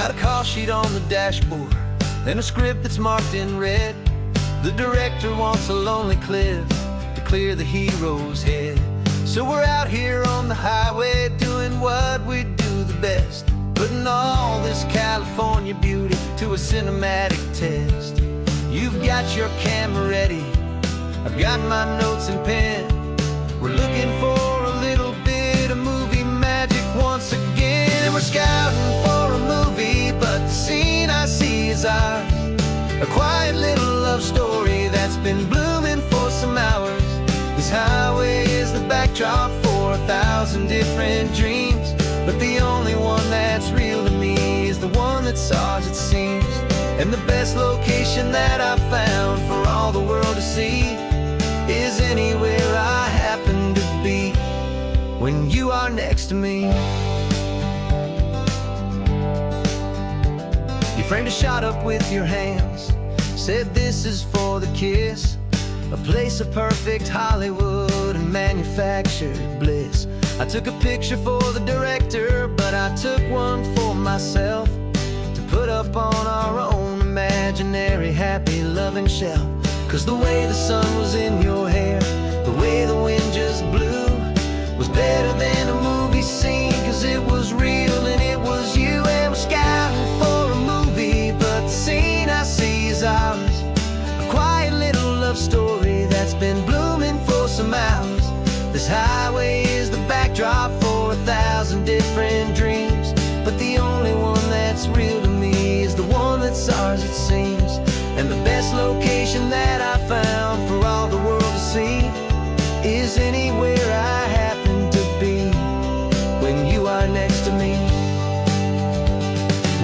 Got a call sheet on the dashboard and a script that's marked in red. The director wants a lonely cliff to clear the hero's head. So we're out here on the highway doing what we do the best, putting all this California beauty to a cinematic test. You've got your camera ready, I've got my notes and pen. We're looking for a little bit of movie magic once again. We're scouting for a movie, but the scene I see is ours. A quiet little love story that's been blooming for some hours. This highway is the backdrop for 1,000 different dreams, but the only one that's real to me is the one that's ours, it seems. And the best location that I've found for all the world to see is anywhere I happen to be when you are next to me. You framed a shot up with your hands, said this is for the kiss, a place of perfect Hollywood and manufactured bliss. I took a picture for the director, but I took one for myself to put up on our own imaginary happy loving shelf. Cause the way the sun was in your hair, the way the wind just blew, was better than a movie scene, cause it was real and it was you. And we're scouting for a movie, but the scene I see is ours. A quiet little love story that's been blooming for some hours. This highway is the backdrop for 1,000 different dreams, but the only one that's real to me is the one that's ours, it seems. And the best location that I found for all the world to see is anywhere I happen to be when you are next to me.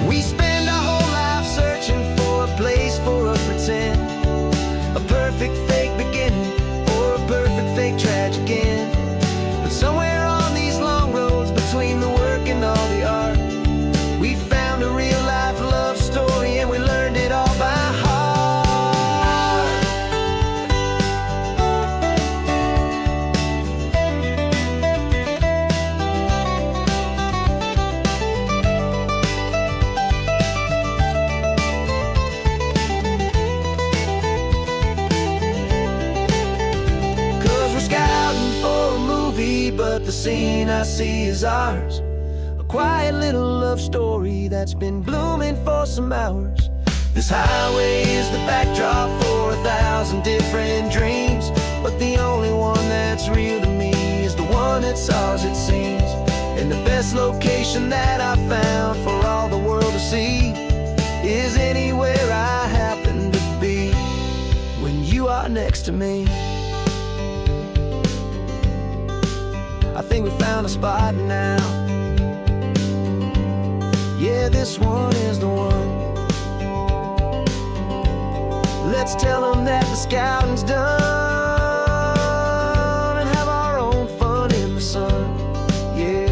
We spend our whole life searching for a place for a pretend, a perfect fake beginning or a perfect fake tragic end. But somewhere on these long roads between the work and all the art, we found a real life love story and we learned it all by heart. But the scene I see is ours. A quiet little love story that's been blooming for some hours. This highway is the backdrop for 1,000 different dreams, but the only one that's real to me is the one that's ours, it seems. And the best location that I found for all the world to see is anywhere I happen to be when you are next to me. I think we found a spot now. Yeah, this one is the one. Let's tell them that the scouting's done and have our own fun in the sun. Yeah,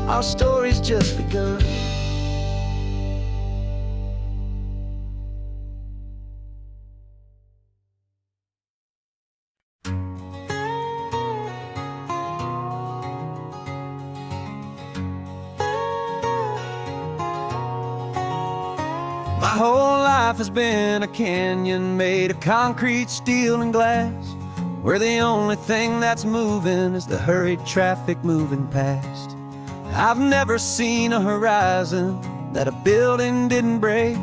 our story's just begun. My whole life has been a canyon made of concrete, steel, and glass, where the only thing that's moving is the hurried traffic moving past. I've never seen a horizon that a building didn't break,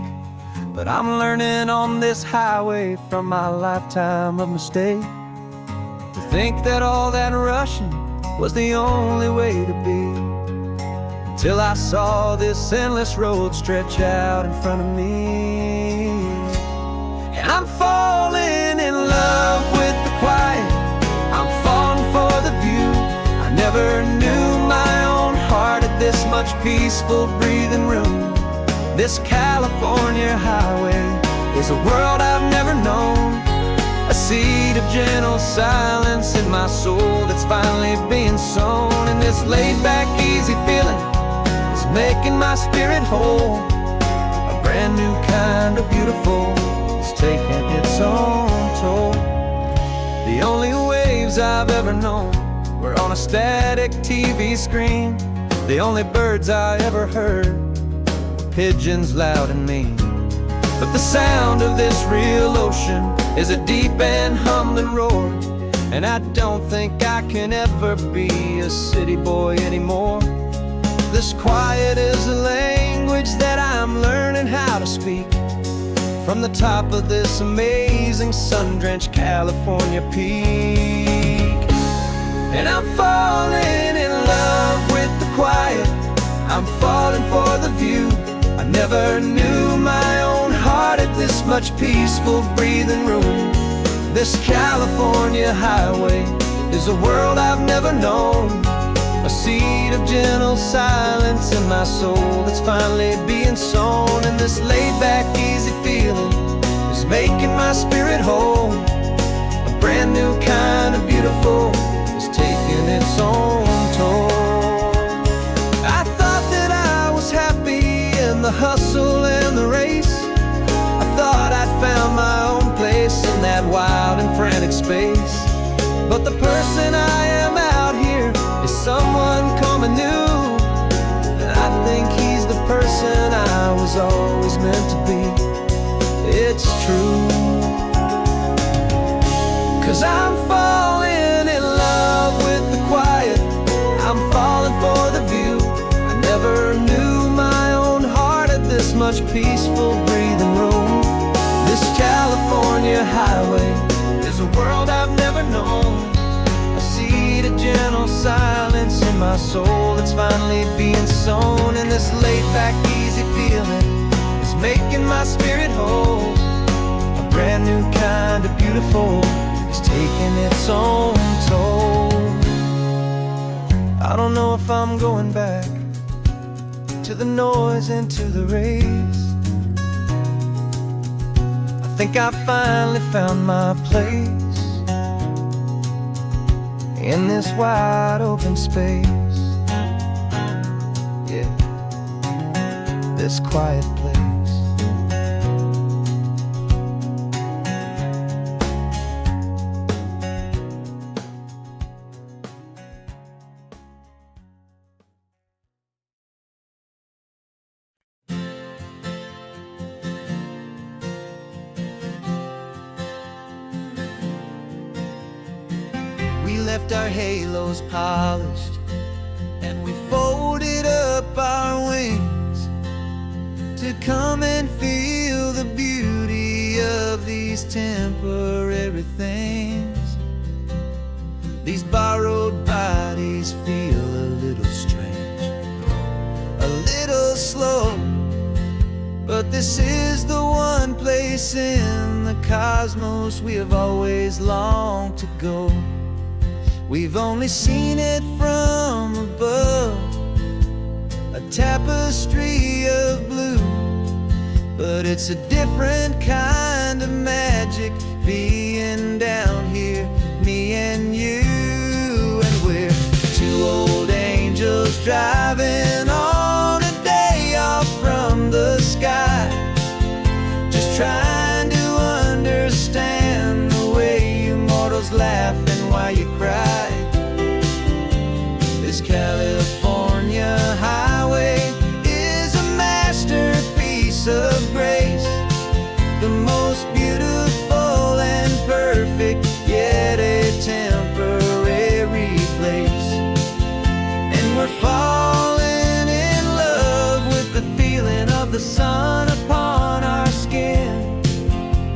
but I'm learning on this highway from my lifetime of mistake to think that all that rushing was the only way to be. Till I saw this endless road stretch out in front of me. And I'm falling in love with the quiet, I'm falling for the view. I never knew my own heart had this much peaceful breathing room. This California highway is a world I've never known, a seed of gentle silence in my soul that's finally being sown. And this laid-back, easy feeling making my spirit whole. A brand new kind of beautiful is taking its own toll. The only waves I've ever known were on a static TV screen, The only birds I ever heard were pigeons loud and mean. But the sound of this real ocean is a deep and humbling roar, and I don't think I can ever be a city boy anymore. This quiet is a language that I'm learning how to speak from the top of this amazing sun-drenched California peak. And I'm falling in love with the quiet, I'm falling for the view. I never knew my own heart had this much peaceful breathing room. This California highway is a world I've never known, a seed of gentle silence in my soul that's finally being sown. And this laid-back, easy feeling is making my spirit whole. A brand new kind of beautiful is taking its own toll. I thought that I was happy in the hustle and the race. I thought I'd found my own place in that wild and frantic space. But the person I am out here is someone coming new, and I think he's the person I was always meant to be. It's true, 'cause I'm falling in love with the quiet, I'm falling for the view. I never knew my own heart had this much peaceful breathing room. This California highway is a world I've never known, a seed of gentle silence in my soul that's finally being sown. And this laid-back, easy feeling is making my spirit whole. A brand new kind of beautiful is taking its own toll. I don't know if I'm going back to the noise and to the race. I think I finally found my place in this wide open space. Yeah, this quiet place. We left our halos polished, and we folded up our wings to come and feel the beauty of these temporary things. These borrowed bodies feel a little strange, a little slow, but this is the one place in the cosmos we have always longed to go. We've only seen it from above, a tapestry of blue, but it's a different kind of magic being down here, me and you. And we're two old angels driving on a day off from the sky, just trying to understand the way you mortals laugh and why you cry. This California highway is a masterpiece of grace, the most beautiful and perfect, yet a temporary place. And we're falling in love with the feeling of the sun upon our skin,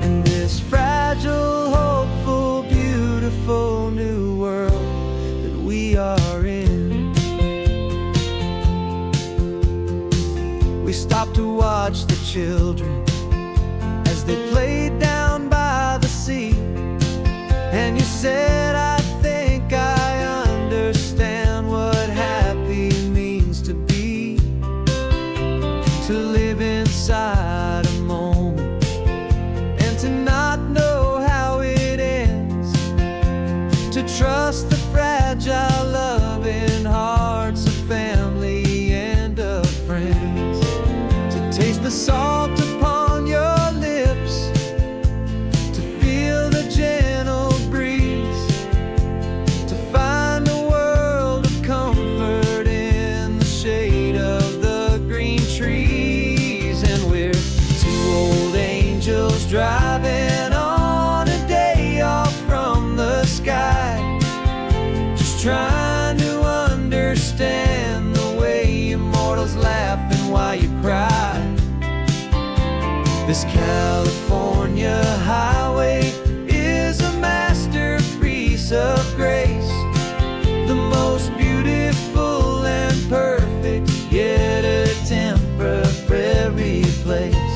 in this fragile, hopeful, beautiful new world that we are in. We stopped to watch the children as they played down by the sea, and you said, I think I understand what happy means to be, to live inside a moment and to not know how it ends, to trust the fragile loving hearts of family and of friends, to taste the salt of California highway is a masterpiece of grace, the most beautiful and perfect, yet a temporary place.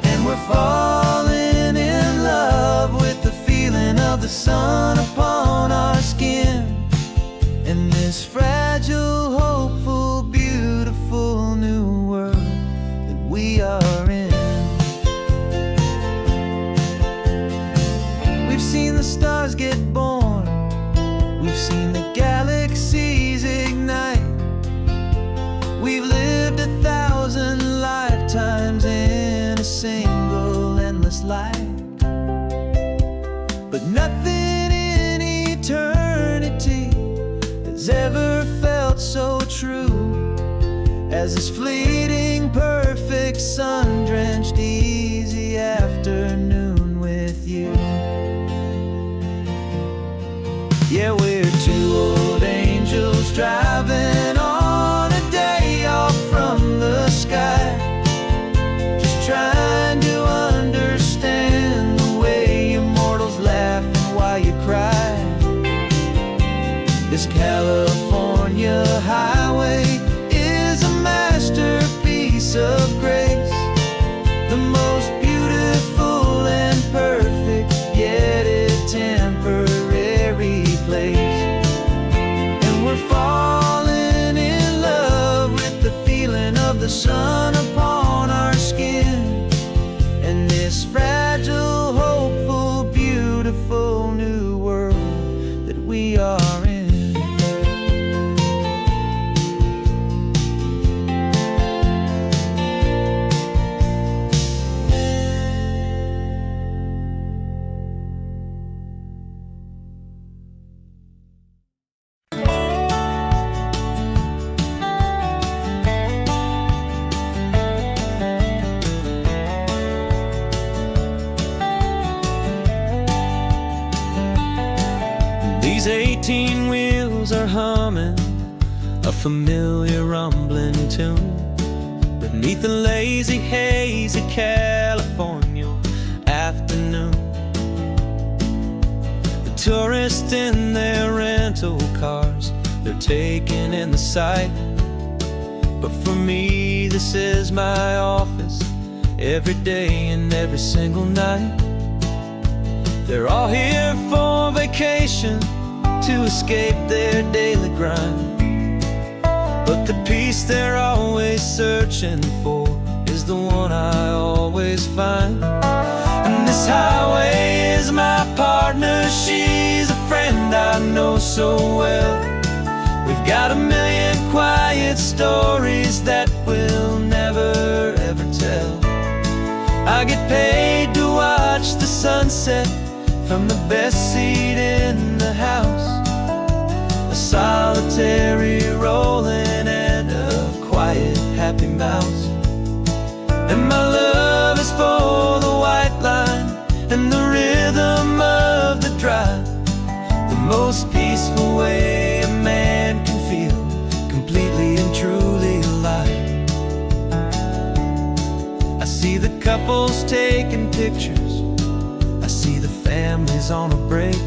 And we're falling in love with the feeling of the sun upon our skin, in this fragile, hopeful, beautiful new world that we are in. We've seen the stars get born, we've seen the galaxies ignite, we've lived 1,000 lifetimes in a single endless life. But nothing in eternity has ever felt so true as this fleeting, perfect, sun-drenched, easy afternoon with you. Yeah, we're two old angels driving on a day off from the sky, just trying to understand the way you mortals laugh and why you cry. This California highway is a masterpiece of grace, the most beautiful and perfect, yet a temporary place. And we're falling in love with the feeling of the sun upon our skin, and this fragile, hopeful, beautiful new world that we are in. These 18 wheels are humming a familiar rumbling tune beneath the lazy haze of California afternoon. The tourists in their rental cars, they're taking in the sight, but for me this is my office every day and every single night. They're all here for vacation, to escape their daily grind, but the peace they're always searching for is the one I always find. And this highway is my partner, she's a friend I know so well. We've got a million quiet stories that we'll never ever tell. I get paid to watch the sunset from the best seat in the house, a solitary rolling and a quiet, happy mouse. And my love is for the white line and the rhythm of the drive, the most peaceful way a man can feel completely and truly alive. I see the couples taking pictures, I see the families on a break,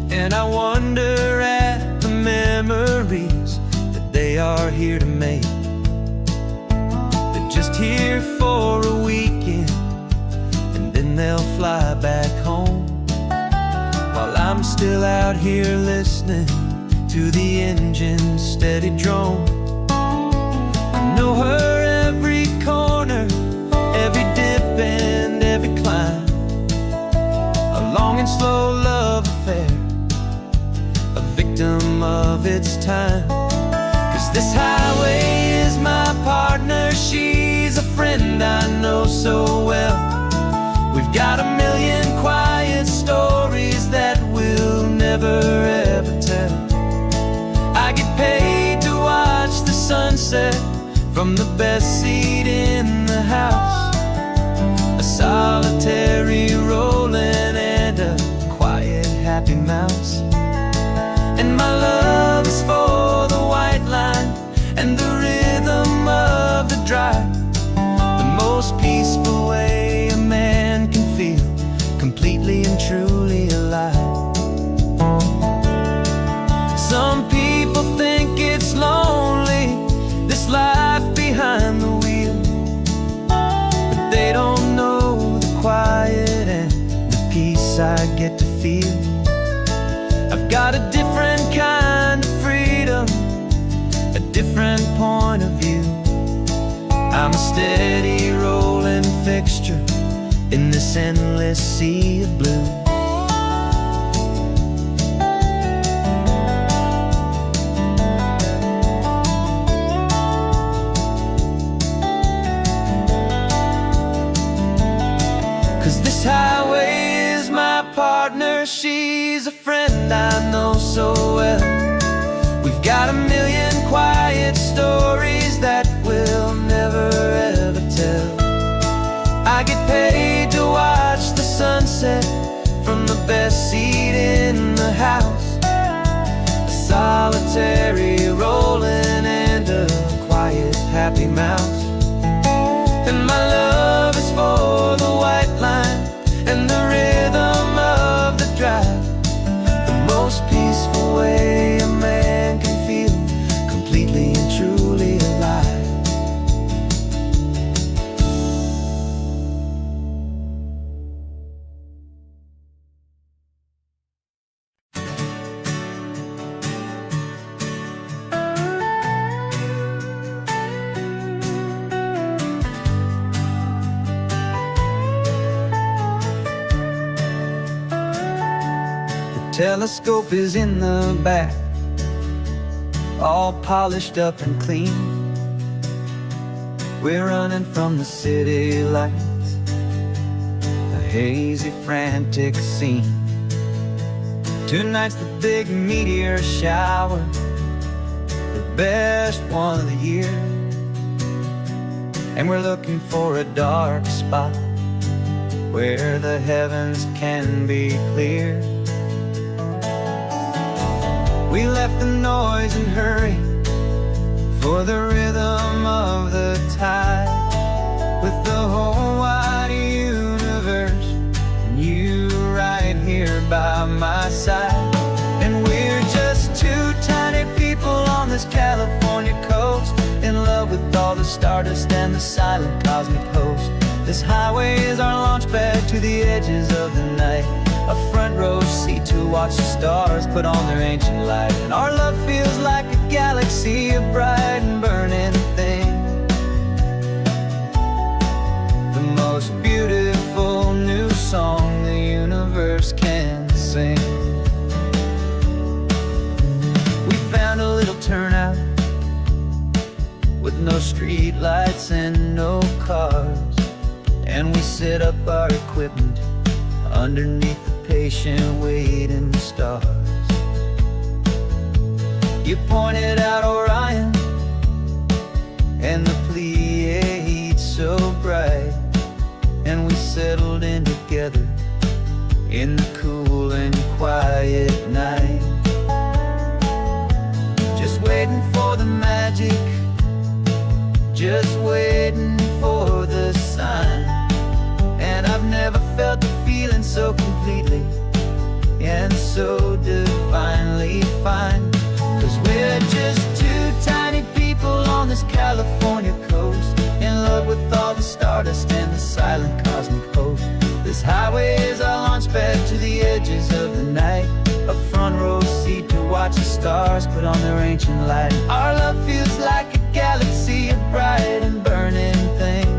and I wonder at the memories that they are here to make. They're just here for a weekend, and then they'll fly back home, while I'm still out here listening to the engine's steady drone. I know her every corner, every dip and every climb, a long and slow love affair, a victim of its time. 'Cause this highway is my partner, she's a friend I know so well. We've got a million quiet stories that we'll never ever tell. I get paid to watch the sunset from the best seat in the house, a solitary rolling and a quiet, happy mouse. And my love is for the white line and the rhythm of the drive, the most peaceful peace I get to feel. I've got a different kind of freedom, a different point of view. I'm a steady rolling fixture in this endless sea of blue. 'Cause this highway is my partner, she's a friend I know so well. We've got a million quiet stories that we'll never ever tell. I get paid to watch the sunset from the best seat in the house, a solitary rolling and a quiet happy mouse. And my love is for the white line and the rhythm of the drive, the most peaceful way a man can feel completely and truly alive. Telescope is in the back, all polished up and clean. We're running from the city lights, a hazy, frantic scene. Tonight's the big meteor shower, the best one of the year. And we're looking for a dark spot where the heavens can be clear. We left the noise and hurry for the rhythm of the tide, with the whole wide universe and you right here by my side. And we're just two tiny people on this California coast, in love with all the stardust and the silent cosmic host. This highway is our launch pad to the edges of the night, a front row seat to watch the stars put on their ancient light. And our love feels like a galaxy, a bright and burning thing, the most beautiful new song the universe can sing. We found a little turnout with no street lights and no cars, and we set up our equipment underneath the patient waiting stars. You pointed out Orion and the Pleiades so bright, and we settled in together in the cool and quiet night, just waiting for the magic, just waiting for the sign. And I've never felt the feeling so completely and so divinely fine. 'Cause we're just two tiny people on this California coast, in love with all the stardust and the silent cosmic host. This highway is our launch pad to the edges of the night, a front row seat to watch the stars put on their ancient light. Our love feels like a galaxy, a bright and burning thing,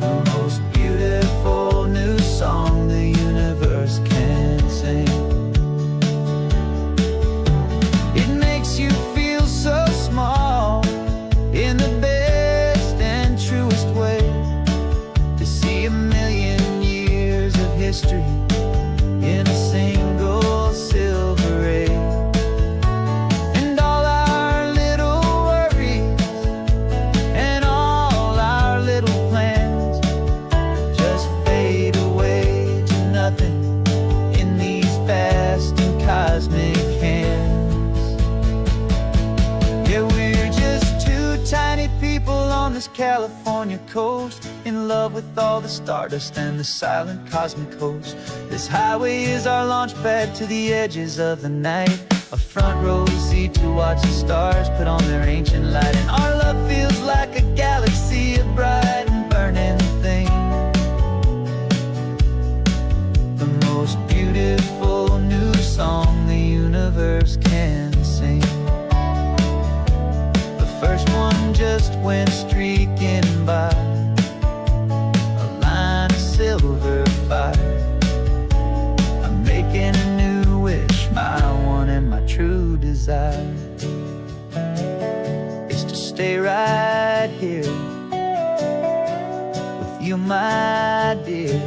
the most beautiful new song the universe can sing. It makes you feel so small in the best and truest way, to see a million years of history in a single silver ray. And all our little worries and all our little plans just fade away to nothing in these vast and cosmic hands. Yeah, we're just two tiny people on this California coast, in love with all the stardust and the silent cosmic host. This highway is our launch pad to the edges of the night, a front row seat to watch the stars put on their ancient light. And our love feels like a galaxy, a bright and burning thing, my dear.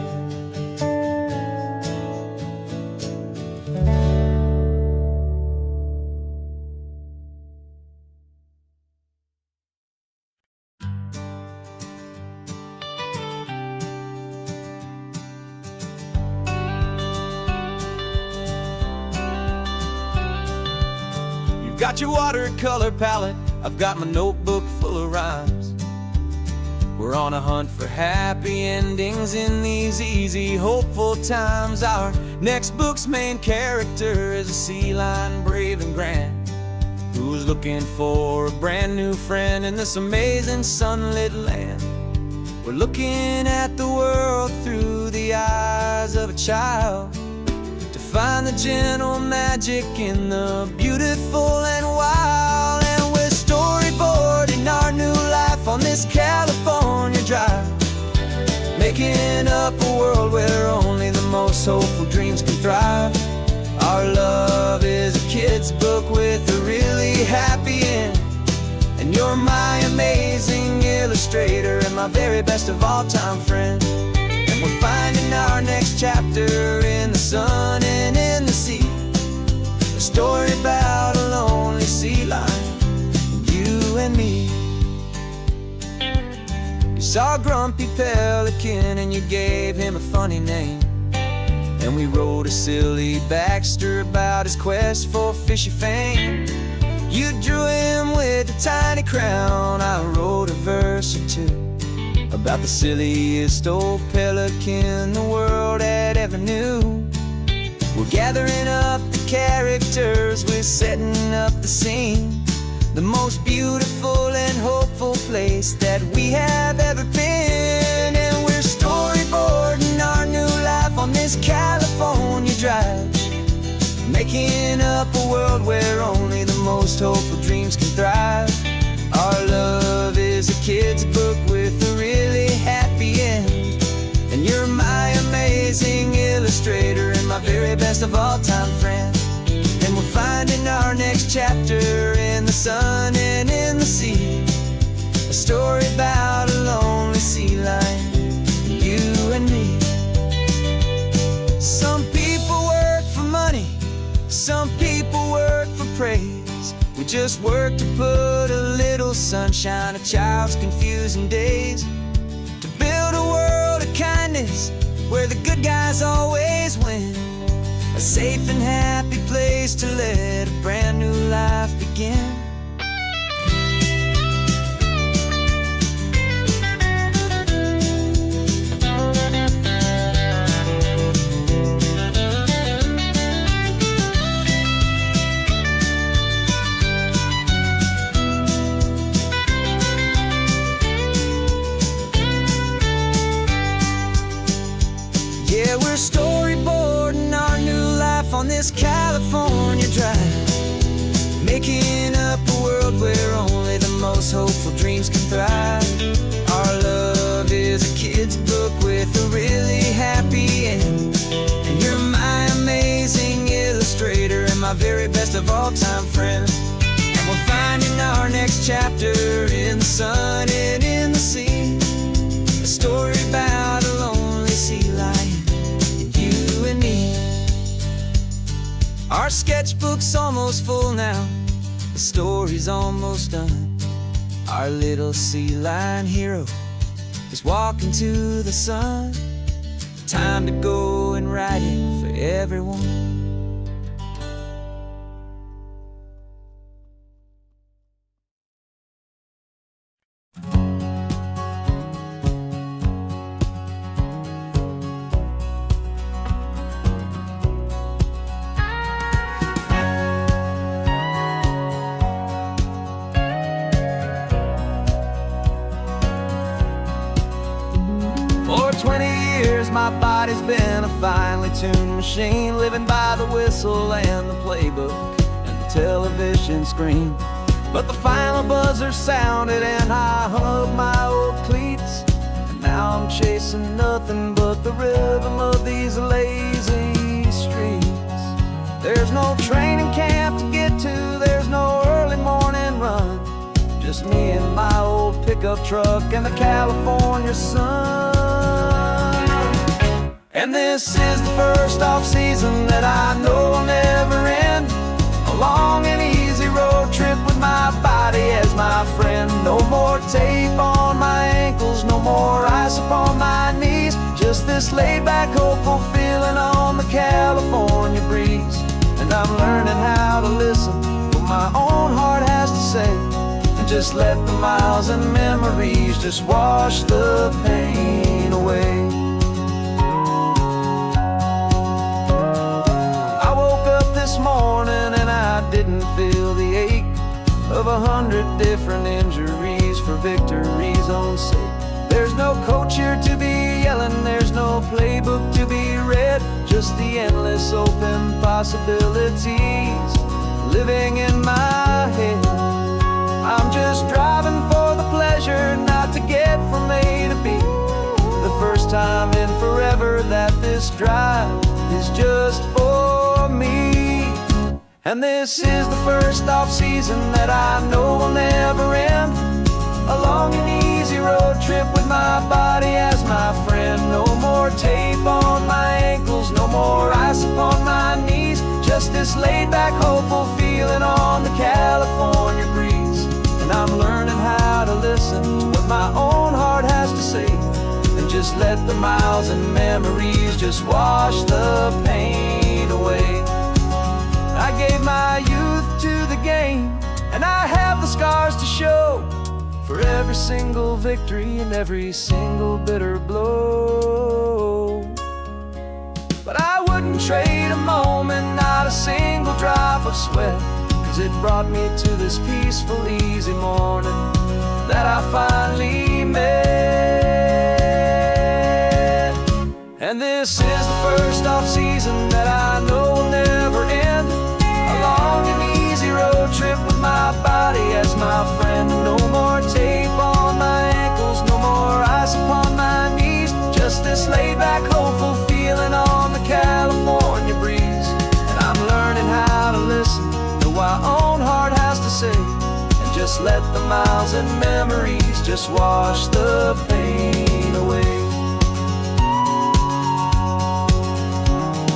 Got your watercolor palette, I've got my notebook full of rhymes. We're on a hunt for happy endings in these easy, hopeful times. Our next book's main character is a sea lion, brave and grand, who's looking for a brand new friend in this amazing sunlit land. We're looking at the world through the eyes of a child, find the gentle magic in the beautiful and wild. And we're storyboarding our new life on this California drive, making up a world where only the most hopeful dreams can thrive. Our love is a kid's book with a really happy end, and you're my amazing illustrator and my very best of all time friend. We're finding our next chapter in the sun and in the sea, a story about a lonely sea lion, you and me. You saw a grumpy pelican and you gave him a funny name, and we wrote a silly Baxter about his quest for fishy fame. You drew him with a tiny crown, I wrote a verse or two about the silliest old pelican the world had ever knew. We're gathering up the characters, we're setting up the scene, the most beautiful and hopeful place that we have ever been. And we're storyboarding our new life on this California drive, making up a world where only the most hopeful dreams can thrive. Our love is a kid's book with a really happy end, and you're my amazing illustrator and my very best of all time friend. And we're finding our next chapter in the sun and in the sea, a story about a lonely sea lion, you and me. Some people work for money, some people work for praise. We just work to put a little sunshine in a child's confusing days, to build a world of kindness where the good guys always win, a safe and happy place to let a brand new life begin. Yeah, we're storyboarding our new life on this California drive, making up a world where only the most hopeful dreams can thrive. Our love is a kid's book with a really happy end, and you're my amazing illustrator and my very best of all time friend. And we're finding our next chapter in the sun and in the sea, a story about a lonely sea lion, you and me. Our sketchbook's almost full now, the story's almost done. Our little sea lion hero is walking to the sun. Time to go and write it for everyone. For 20 years my body's been a finely tuned machine, living by the whistle and the playbook and the television screen. But the final buzzer sounded and I hung up my old cleats, and now I'm chasing nothing but the rhythm of these lazy streets. There's no training camp to get to, there's no early morning run, just me and my old pickup truck and the California sun. And this is the first off-season that I know will never end. A long and easy road trip with my body as my friend. No more tape on my ankles, no more ice upon my knees. Just this laid-back, hopeful feeling on the California breeze. And I'm learning how to listen what my own heart has to say, and just let the miles and memories just wash the pain away. I woke up this morning and I didn't feel the ache of 100 different injuries for victory's own sake. There's no coach here to be yelling, there's no playbook to be read, just the endless open possibilities living in my head. I'm just driving for the pleasure, not to get from A to B. The first time in forever that this drive is just for me. And this is the first off-season that I know will never end. A long and easy road trip with my body as my friend. No more tape on my ankles, no more ice upon my knees. Just this laid-back, hopeful feeling on the California breeze. And I'm learning how to listen to what my own heart has to say, and just let the miles and memories just wash the pain away. I gave my youth to the game, and I have the scars to show for every single victory and every single bitter blow. But I wouldn't trade a moment, not a single drop of sweat, 'cause it brought me to this peaceful, easy morning that I finally met. And this is the first off-season that I know will never end. A long and easy road trip with my body as my friend. No more tape on my ankles, no more ice upon my knees. Just this laid-back, hopeful feeling on the California breeze. And I'm learning how to listen to what my own heart has to say, and just let the miles and memories just wash the pain away.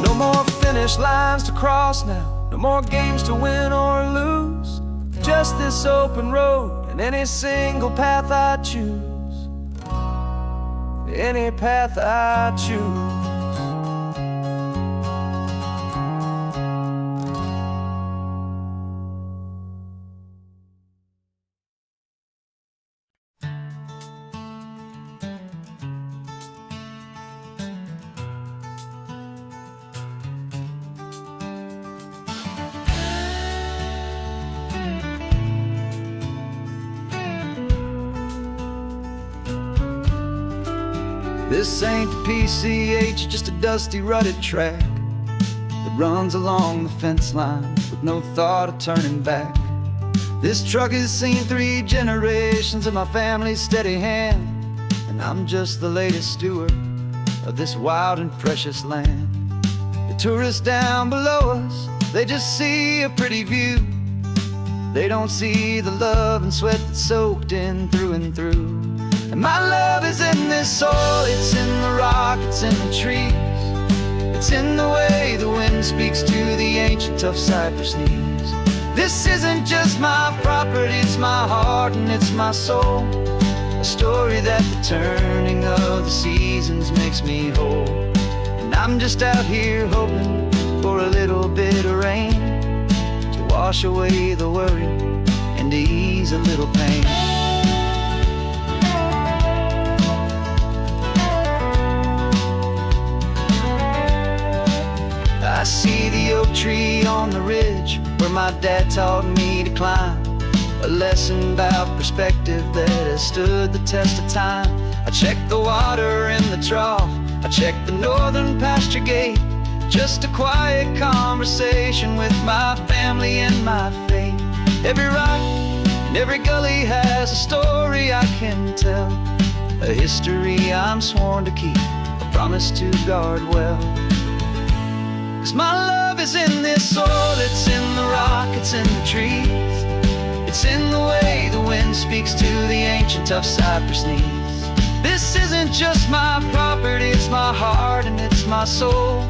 No more finish lines to cross now, no more games to win or lose. Just this open road and any single path I choose. Any path I choose. This ain't the PCH, just a dusty, rutted track that runs along the fence line with no thought of turning back. This truck has seen 3 generations of my family's steady hand, and I'm just the latest steward of this wild and precious land. The tourists down below us, they just see a pretty view. They don't see the love and sweat that's soaked in through and through. And my love is in this soil, it's in the rock, it's in the trees. It's in the way the wind speaks to the ancient tough cypress knees. This isn't just my property, it's my heart and it's my soul. A story that the turning of the seasons makes me whole. And I'm just out here hoping for a little bit of rain to wash away the worry and to ease a little pain. I see the oak tree on the ridge where my dad taught me to climb. A lesson about perspective that has stood the test of time. I check the water in the trough, I check the northern pasture gate. Just a quiet conversation with my family and my faith. Every rock and every gully has a story I can tell, a history I'm sworn to keep, a promise to guard well. 'Cause my love is in this soil, it's in the rock, it's in the trees. It's in the way the wind speaks to the ancient of cypress knees. This isn't just my property, it's my heart and it's my soul.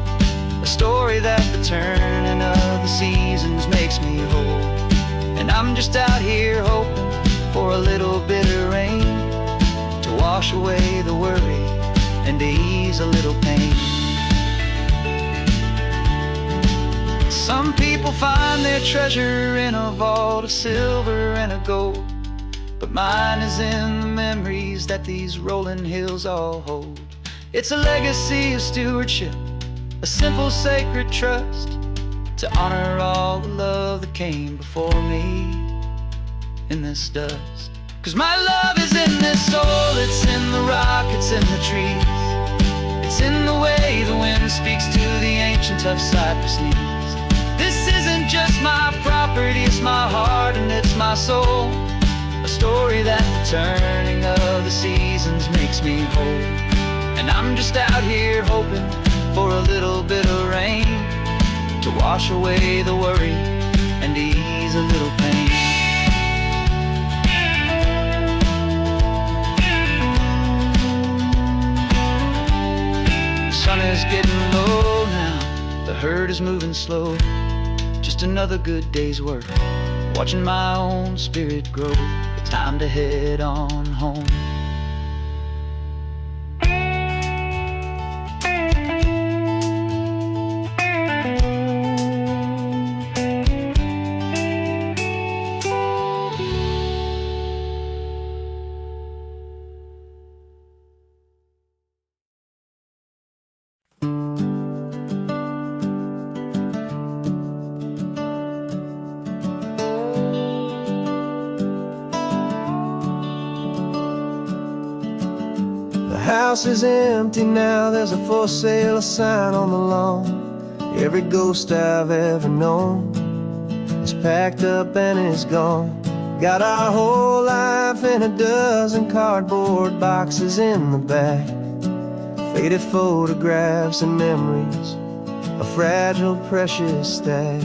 A story that the turning of the seasons makes me whole. And I'm just out here hoping for a little bit of rain to wash away the worry and to ease a little pain. Some people find their treasure in a vault of silver and a gold, but mine is in the memories that these rolling hills all hold. It's a legacy of stewardship, a simple sacred trust, to honor all the love that came before me in this dust. 'Cause my love is in this soul, it's in the rock, it's in the trees. It's in the way the wind speaks to the ancient of cypress knees. This isn't just my property, it's my heart and it's my soul. A story that the turning of the seasons makes me whole. And I'm just out here hoping for a little bit of rain to wash away the worry and ease a little pain. The sun is getting low now, the herd is moving slow. Just another good day's work, watching my own spirit grow. Time to head on home. The house is empty now, there's a for sale sign on the lawn. Every ghost I've ever known is packed up and is gone. Got our whole life in a dozen cardboard boxes in the back. Faded photographs and memories, a fragile, precious stack.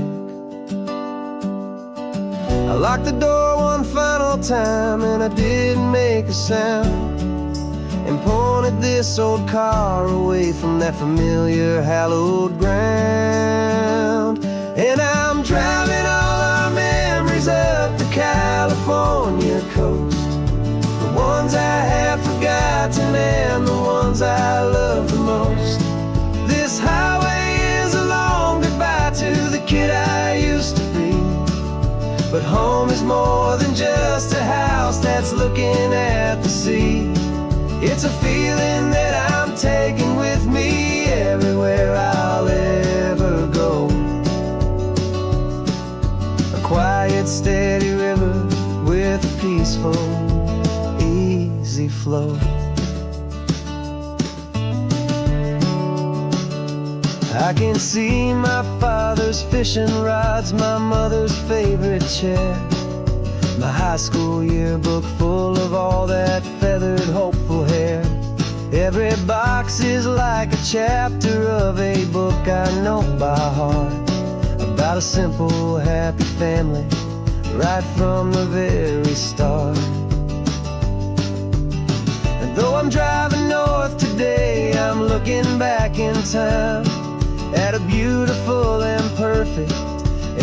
I locked the door one final time and I didn't make a sound, and pointed this old car away from that familiar hallowed ground. And I'm driving all our memories up the California coast, the ones I have forgotten and the ones I love the most. This highway is a long goodbye to the kid I used to be, but home is more than just a house that's looking at the sea. It's a feeling that I'm taking with me everywhere I'll ever go. A quiet, steady river with a peaceful, easy flow. I can see my father's fishing rods, my mother's favorite chair, my high school yearbook full of all that feathered, hopeful hair. Every box is like a chapter of a book I know by heart, about a simple, happy family right from the very start. And though I'm driving north today, I'm looking back in time at a beautiful and perfect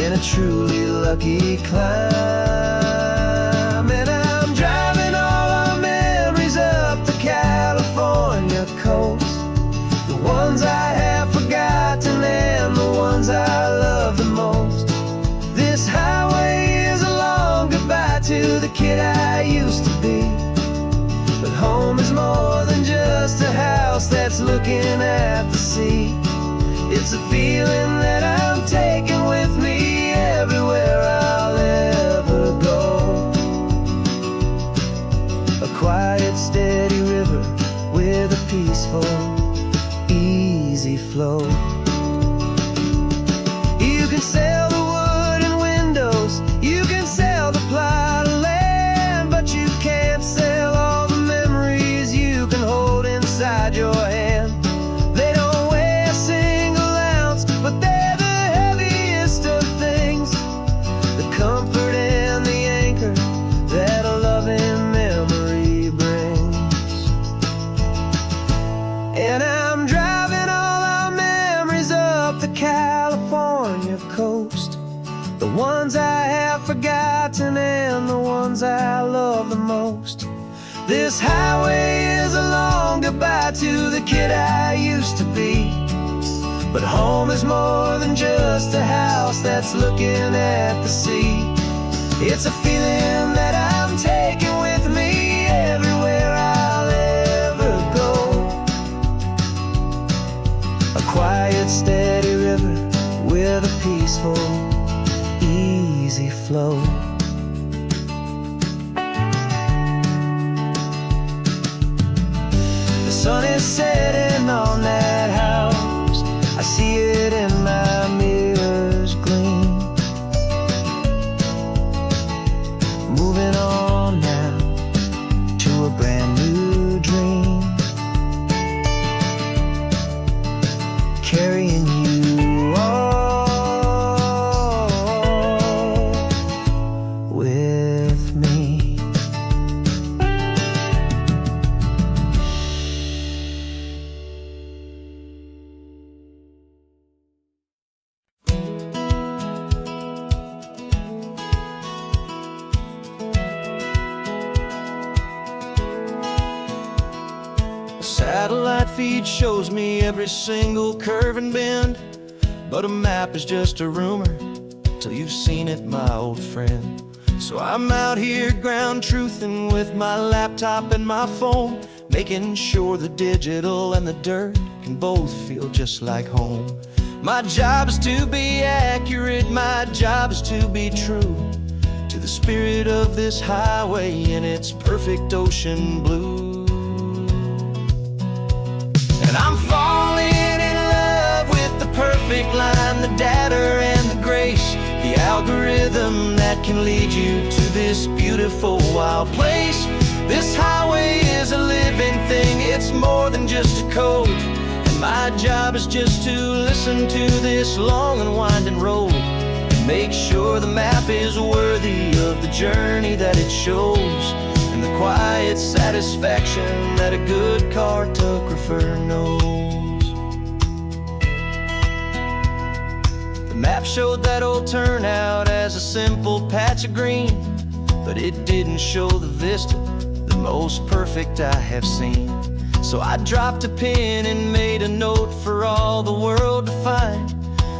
and a truly lucky climb. And I'm driving all our memories up the California coast, the ones I have forgotten and the ones I love the most. This highway is a long goodbye to the kid I used to be, but home is more than just a house that's looking at the sea. It's a feeling that I'm taking with me everywhere I'll ever go. A quiet, steady river with a peaceful, easy flow. You can sell the wood and windows, you can sell the plot of land, but you can't sell all the memories you can hold inside your hand. They don't weigh a single ounce, but they're the heaviest of things, the comfort and the anchor ones I have forgotten and the ones I love the most. This highway is a long goodbye to the kid I used to be. But home is more than just a house that's looking at the sea. It's a feeling that I'm taking with me everywhere I'll ever go. A quiet, steady river with a peaceful, easy flow. The sun is setting on that house. I see it in my mirror's gleam. Moving on now to a brand new dream. Carrying you all with me. Satellite feed shows me every single curve and bend, but a map is just a rumor till you've seen it, my old friend. So I'm out here ground truthing with my laptop and my phone, making sure the digital and the dirt can both feel just like home. My job is to be accurate, my job is to be true to the spirit of this highway in its perfect ocean blue. I'm falling in love with the perfect line, the data and the grace, the algorithm that can lead you to this beautiful wild place. This highway is a living thing, it's more than just a code. And my job is just to listen to this long and winding road and make sure the map is worthy of the journey that it shows, and the quiet satisfaction that a good cartographer knows. The map showed that old turnout as a simple patch of green, but it didn't show the vista, the most perfect I have seen. So I dropped a pin and made a note for all the world to find,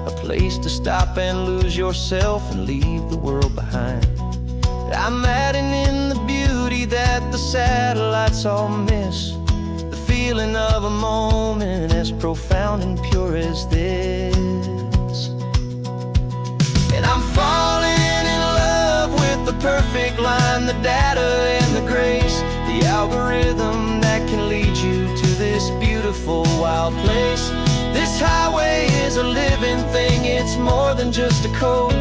a place to stop and lose yourself and leave the world behind. I'm adding in the beauty that the satellites all miss, the feeling of a moment as profound and pure as this. And I'm falling in love with the perfect line, the data and the grace, the algorithm that can lead you to this beautiful wild place. This highway is a living thing, it's more than just a code.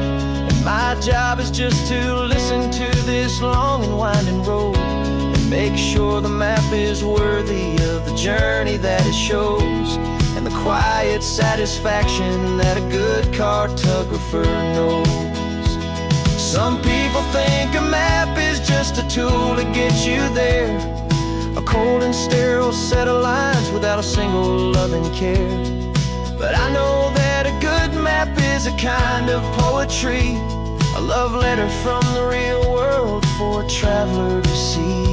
My job is just to listen to this long and winding road and make sure the map is worthy of the journey that it shows, and the quiet satisfaction that a good cartographer knows. Some people think a map is just a tool to get you there, a cold and sterile set of lines without a single loving care. But I know that a good map is a kind of poetry, a love letter from the real world for a traveler to see.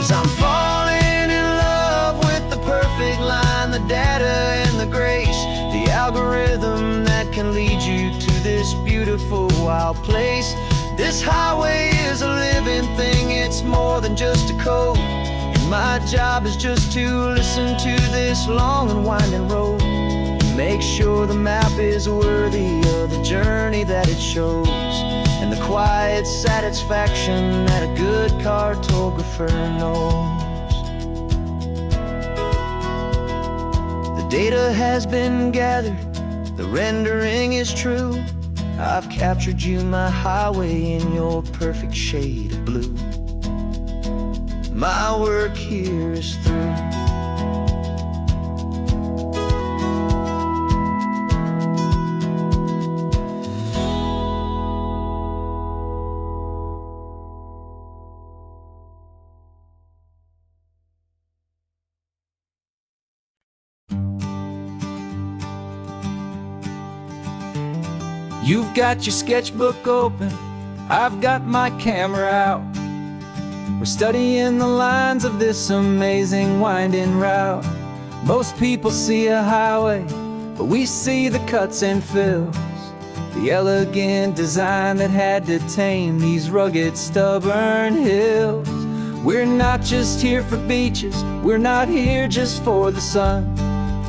I'm falling in love with the perfect line, the data and the grace, the algorithm that can lead you to this beautiful wild place. This highway is a living thing, it's more than just a code. And my job is just to listen to this long and winding road and make sure the map is worthy of the journey that it shows, and the quiet satisfaction that a good cartographer knows. The data has been gathered, the rendering is true. I've captured you, my highway, in your perfect shade of blue. my work here is through. You've got your sketchbook open, I've got my camera out. We're studying the lines of this amazing winding route. Most people see a highway, but we see the cuts and fills, the elegant design that had to tame these rugged, stubborn hills. We're not just here for beaches, we're not here just for the sun.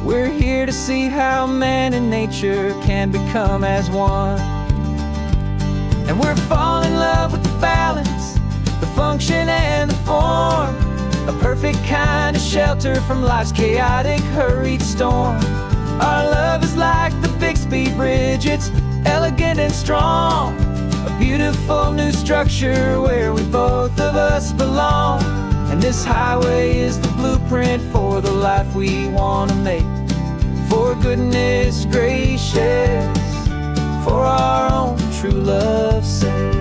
We're here to see how man and nature can become as one. And we're falling in love with the balance, the function and the form, a perfect kind of shelter from life's chaotic, hurried storm. Our love is like the Bixby Bridge, it's elegant and strong, a beautiful new structure where we both of us belong. And this highway is the blueprint for the life we want to make. For goodness gracious, for our own true love's sake.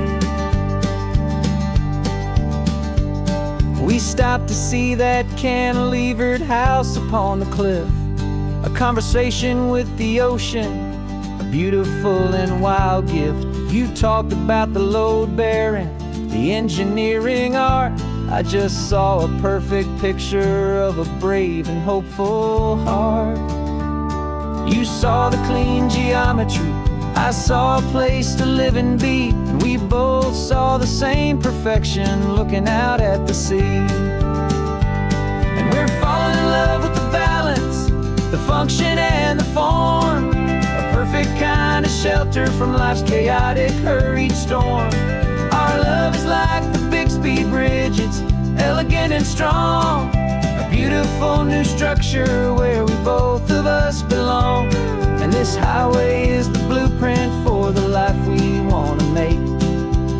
We stopped to see that cantilevered house upon the cliff, a conversation with the ocean, a beautiful and wild gift. You talked about the load bearing, the engineering art. I just saw a perfect picture of a brave and hopeful heart. You saw the clean geometry, I saw a place to live and be, and we both saw the same perfection looking out at the sea. And we're falling in love with the balance, the function and the form, a perfect kind of shelter from life's chaotic, hurried storm. Our love is like the Bixby Bridge, it's elegant and strong, a beautiful new structure where we both of us belong. And this highway is the blueprint for the life we want to make.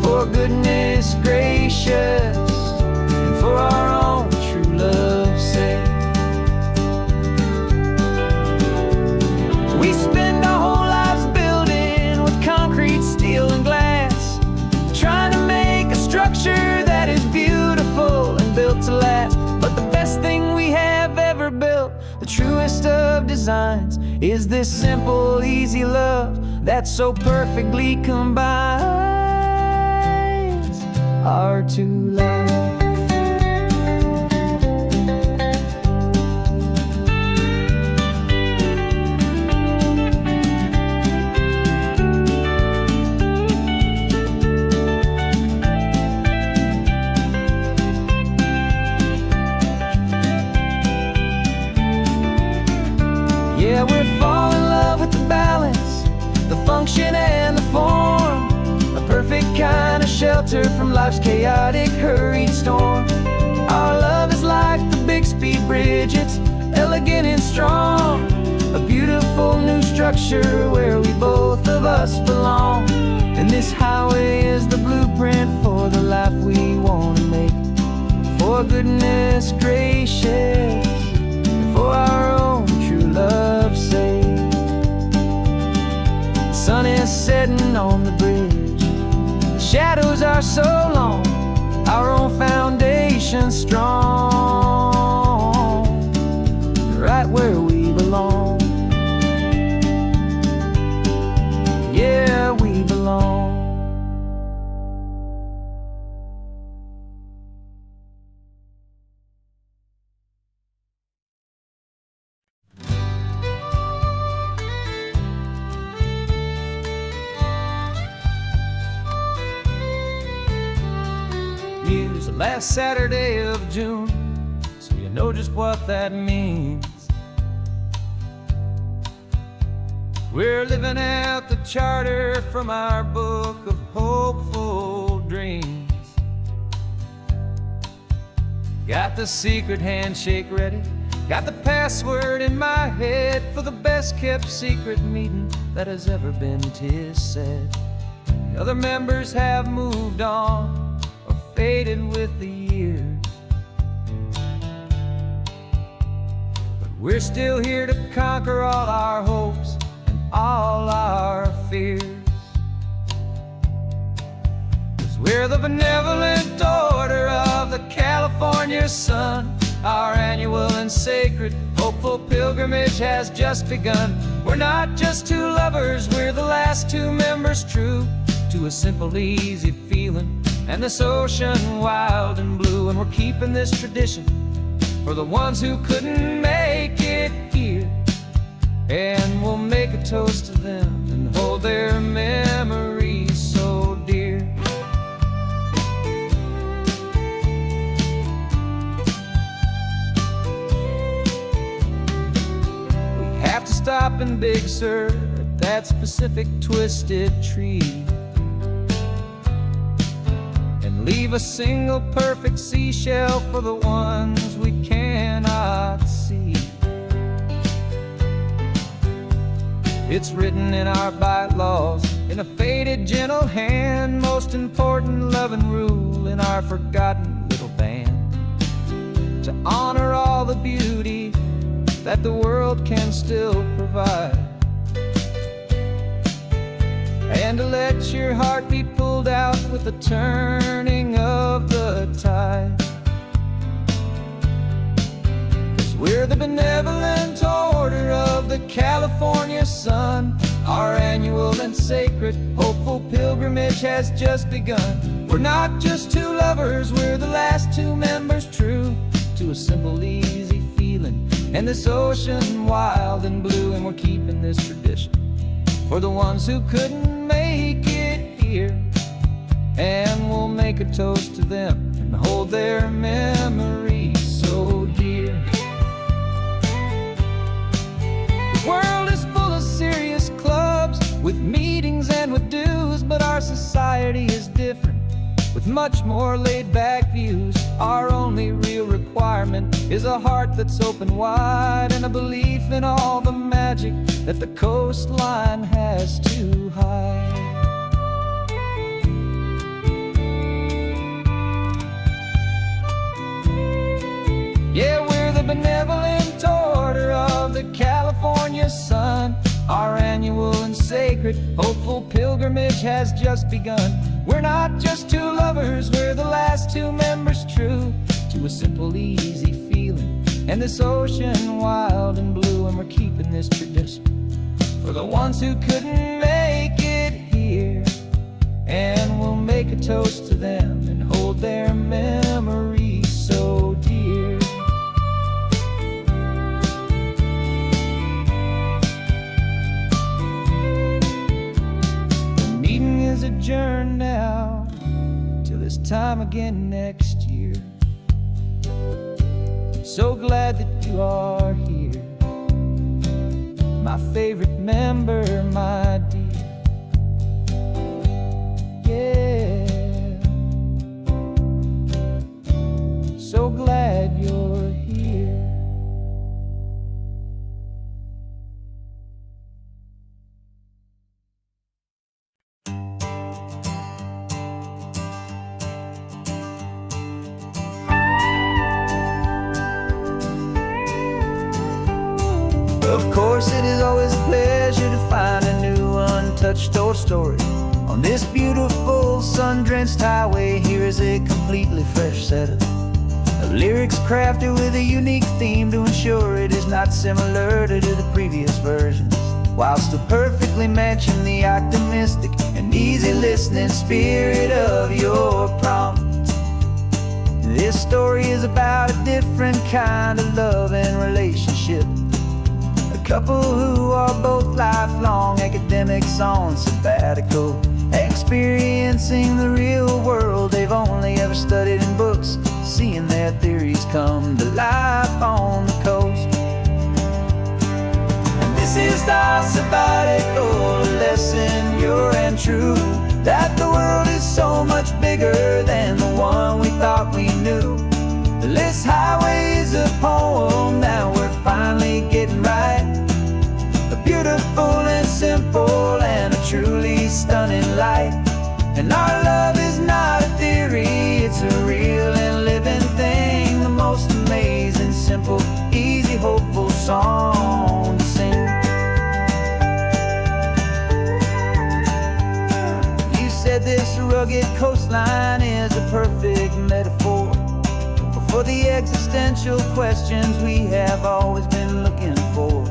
For goodness gracious, and for our own true love's sake. We spend our whole lives building with concrete, steel, and glass, trying to make a structure that is beautiful and built to last. But the best thing we have ever built, the truest of designs, is this simple, easy love that so perfectly combines our two lives. Yeah, we're falling in love with the balance, the function and the form, a perfect kind of shelter from life's chaotic, hurried storm. Our love is like the Bixby Bridge, it's elegant and strong, a beautiful new structure where we both of us belong. And this highway is the blueprint for the life we want to make. For goodness gracious, for our own true love's sake. The sun is setting on the bridge, the shadows are so long, our own foundation strong, right where we belong. Yeah, we belong. Use the last Saturday of June, so you know just what that means. We're living out the charter from our book of hopeful dreams. Got the secret handshake ready, got the password in my head for the best kept secret meeting that has ever been, 'tis said. The other members have moved on or faded with the years, we're still here to conquer all our hopes and all our fears. 'Cause we're the benevolent order of the California sun. Our annual and sacred, hopeful pilgrimage has just begun. We're not just two lovers, we're the last two members true to a simple, easy feeling, and this ocean wild and blue. And we're keeping this tradition for the ones who couldn't make it here, and we'll make a toast to them and hold their memories so dear. Stop in Big Sur at that specific twisted tree and leave a single perfect seashell for the ones we cannot see. It's written in our bylaws in a faded gentle hand, most important loving rule in our forgotten little band, to honor all the beauty that the world can still provide, and to let your heart be pulled out with the turning of the tide. 'Cause we're the benevolent order of the California sun. Our annual and sacred, hopeful pilgrimage has just begun. We're not just two lovers, we're the last two members true to a simple, easy feeling, and this ocean wild and blue. And we're keeping this tradition for the ones who couldn't make it here, and we'll make a toast to them and hold their memories so dear. The world is full of serious clubs with meetings and with dues, but our society is different with much more laid-back views. Our only real requirement is a heart that's open wide, and a belief in all the magic that the coastline has to hide. Yeah, we're the benevolent order of the California sun. Our annual and sacred, hopeful pilgrimage has just begun. We're not just two lovers, we're the last two members true to a simple, easy feeling, and this ocean wild and blue. And we're keeping this tradition for the ones who couldn't make it here, and we'll make a toast to them and hold their memories so dear. The meeting is adjourned now till this time again next year. So glad that you are here, my favorite member, my dear. Yeah, so glad you're here. Of course, it is always a pleasure to find a new untouched old story. On this beautiful sun-drenched highway, here is a completely fresh set of lyrics crafted with a unique theme to ensure it is not similar to the previous versions, while still perfectly matching the optimistic and easy listening spirit of your prompt. This story is about a different kind of love and relationship. A couple who are both lifelong academics on sabbatical, experiencing the real world they've only ever studied in books, seeing their theories come to life on the coast. And this is our sabbatical lesson, pure and true, that the world is so much bigger than the one we thought we knew. This highway is a poem that we're finally getting right, a beautiful and simple and a truly stunning light. And our love is not a theory, it's a real and living thing, the most amazing, simple, easy, hopeful song to sing. You said this rugged coastline is a perfect metaphor for the existential questions we have always been looking for.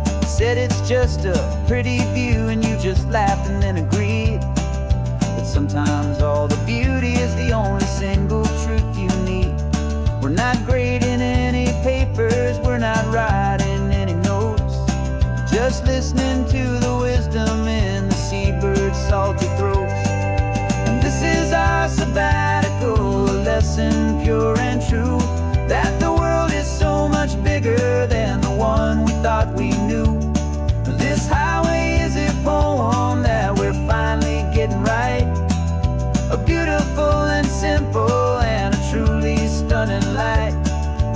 You said it's just a pretty view and you just laughed and then agreed that sometimes all the beauty is the only single truth you need. We're not grading any papers, we're not writing any notes, just listening to the wisdom in the seabird's salty throats. And this is our sabbatical, a lesson pure and true, that the world is so much bigger than the one we thought we knew. This highway is a poem that we're finally getting right, a beautiful and simple and a truly stunning light.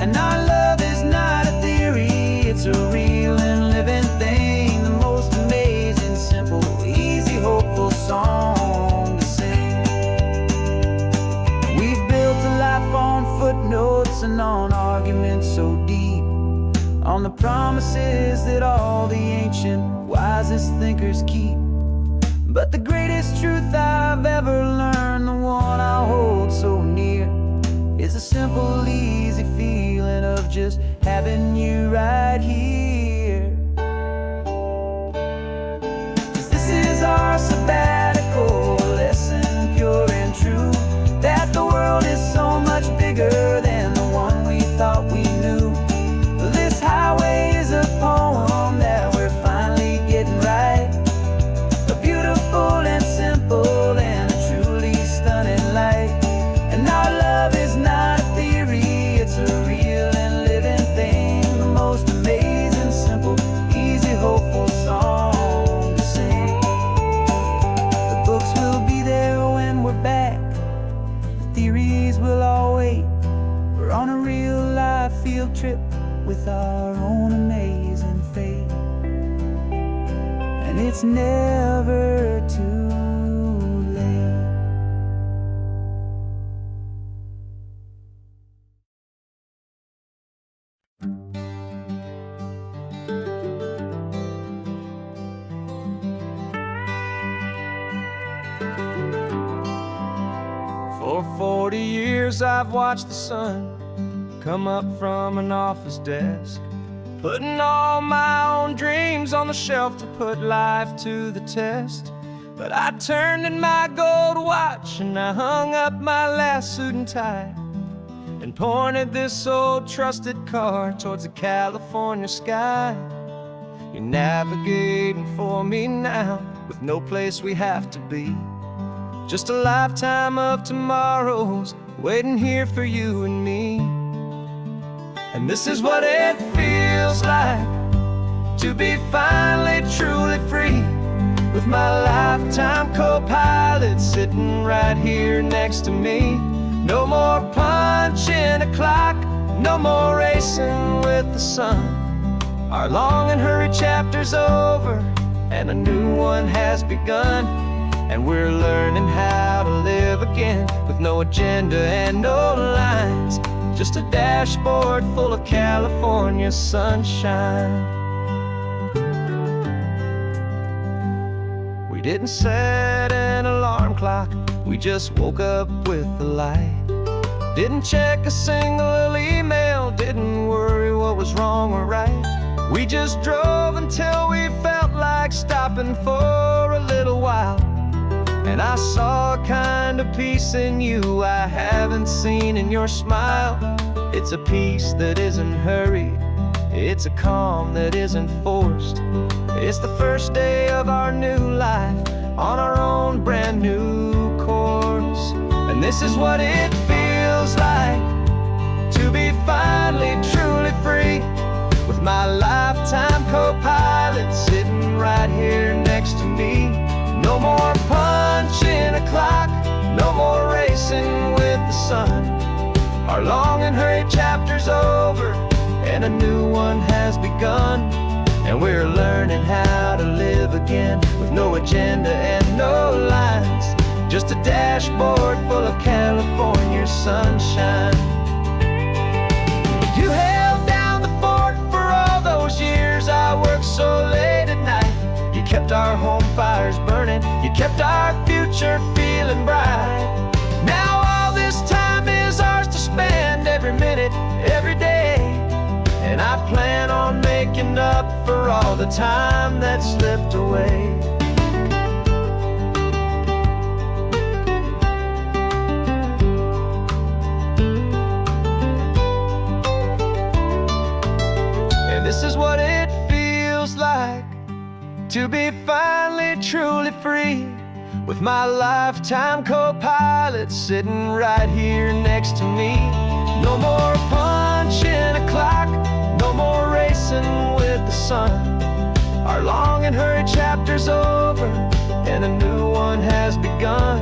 And our love is not a theory, it's a real and living thing, the most amazing, simple, easy, hopeful song to sing. We've built a life on footnotes and on arguments so deep, on the promises that all the ancient, wisest thinkers keep. But the greatest truth I've ever learned, the one I hold so near, is a simple, easy feeling of just having you right here. 'Cause this is our sabbatical, lesson pure and true, that the world is so much bigger than the one we thought we knew. This highway is a poem that we're finally getting right, a beautiful and simple and a truly stunning light. And our love is not a theory, it's a real and living thing, the most amazing, simple, easy, hopeful song to sing. The books will be there when we're back, the theories will all wait. We're on a real life field trip with our own amazing fate, and it's never too late. For 40 years I've watched the sun come up from an office desk, putting all my own dreams on the shelf to put life to the test. But I turned in my gold watch and I hung up my last suit and tie, and pointed this old trusted car towards the California sky. You're navigating for me now, with no place we have to be, just a lifetime of tomorrows waiting here for you and me. And this is what it feels like to be finally truly free, with my lifetime co-pilot sitting right here next to me. No more punching a clock, no more racing with the sun. Our long and hurried chapter's over and a new one has begun, and we're learning how to live again, with no agenda and no lines, just a dashboard full of California sunshine. We didn't set an alarm clock, we just woke up with the light. Didn't check a single email, didn't worry what was wrong or right. We just drove until we felt like stopping for a little while. And I saw a kind of peace in you I haven't seen in your smile. It's a peace that isn't hurried, it's a calm that isn't forced. It's the first day of our new life on our own brand new course. And this is what it feels like to be finally truly free, with my lifetime co-pilot sitting right here next to me. No more punching a clock, no more racing with the sun. Our long and hurried chapter's over and a new one has begun, and we're learning how to live again, with no agenda and no lines, just a dashboard full of California sunshine. You held down the fort for all kept our future feeling bright. Now all this time is ours to spend, every minute, every day. And I plan on making up for all the time that slipped away. And this is what it feels like to be finally truly free, with my lifetime co-pilot sitting right here next to me. No more punching a clock, no more racing with the sun. Our long and hurried chapter's over, and a new one has begun.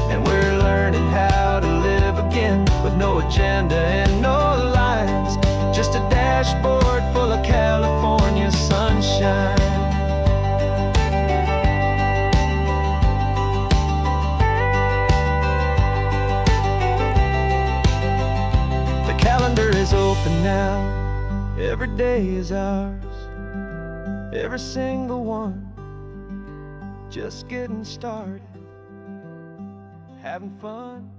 And we're learning how to live again, with no agenda and no lines, just a dashboard full of California sunshine. Calendar is open now, every day is ours, every single one, just getting started, having fun.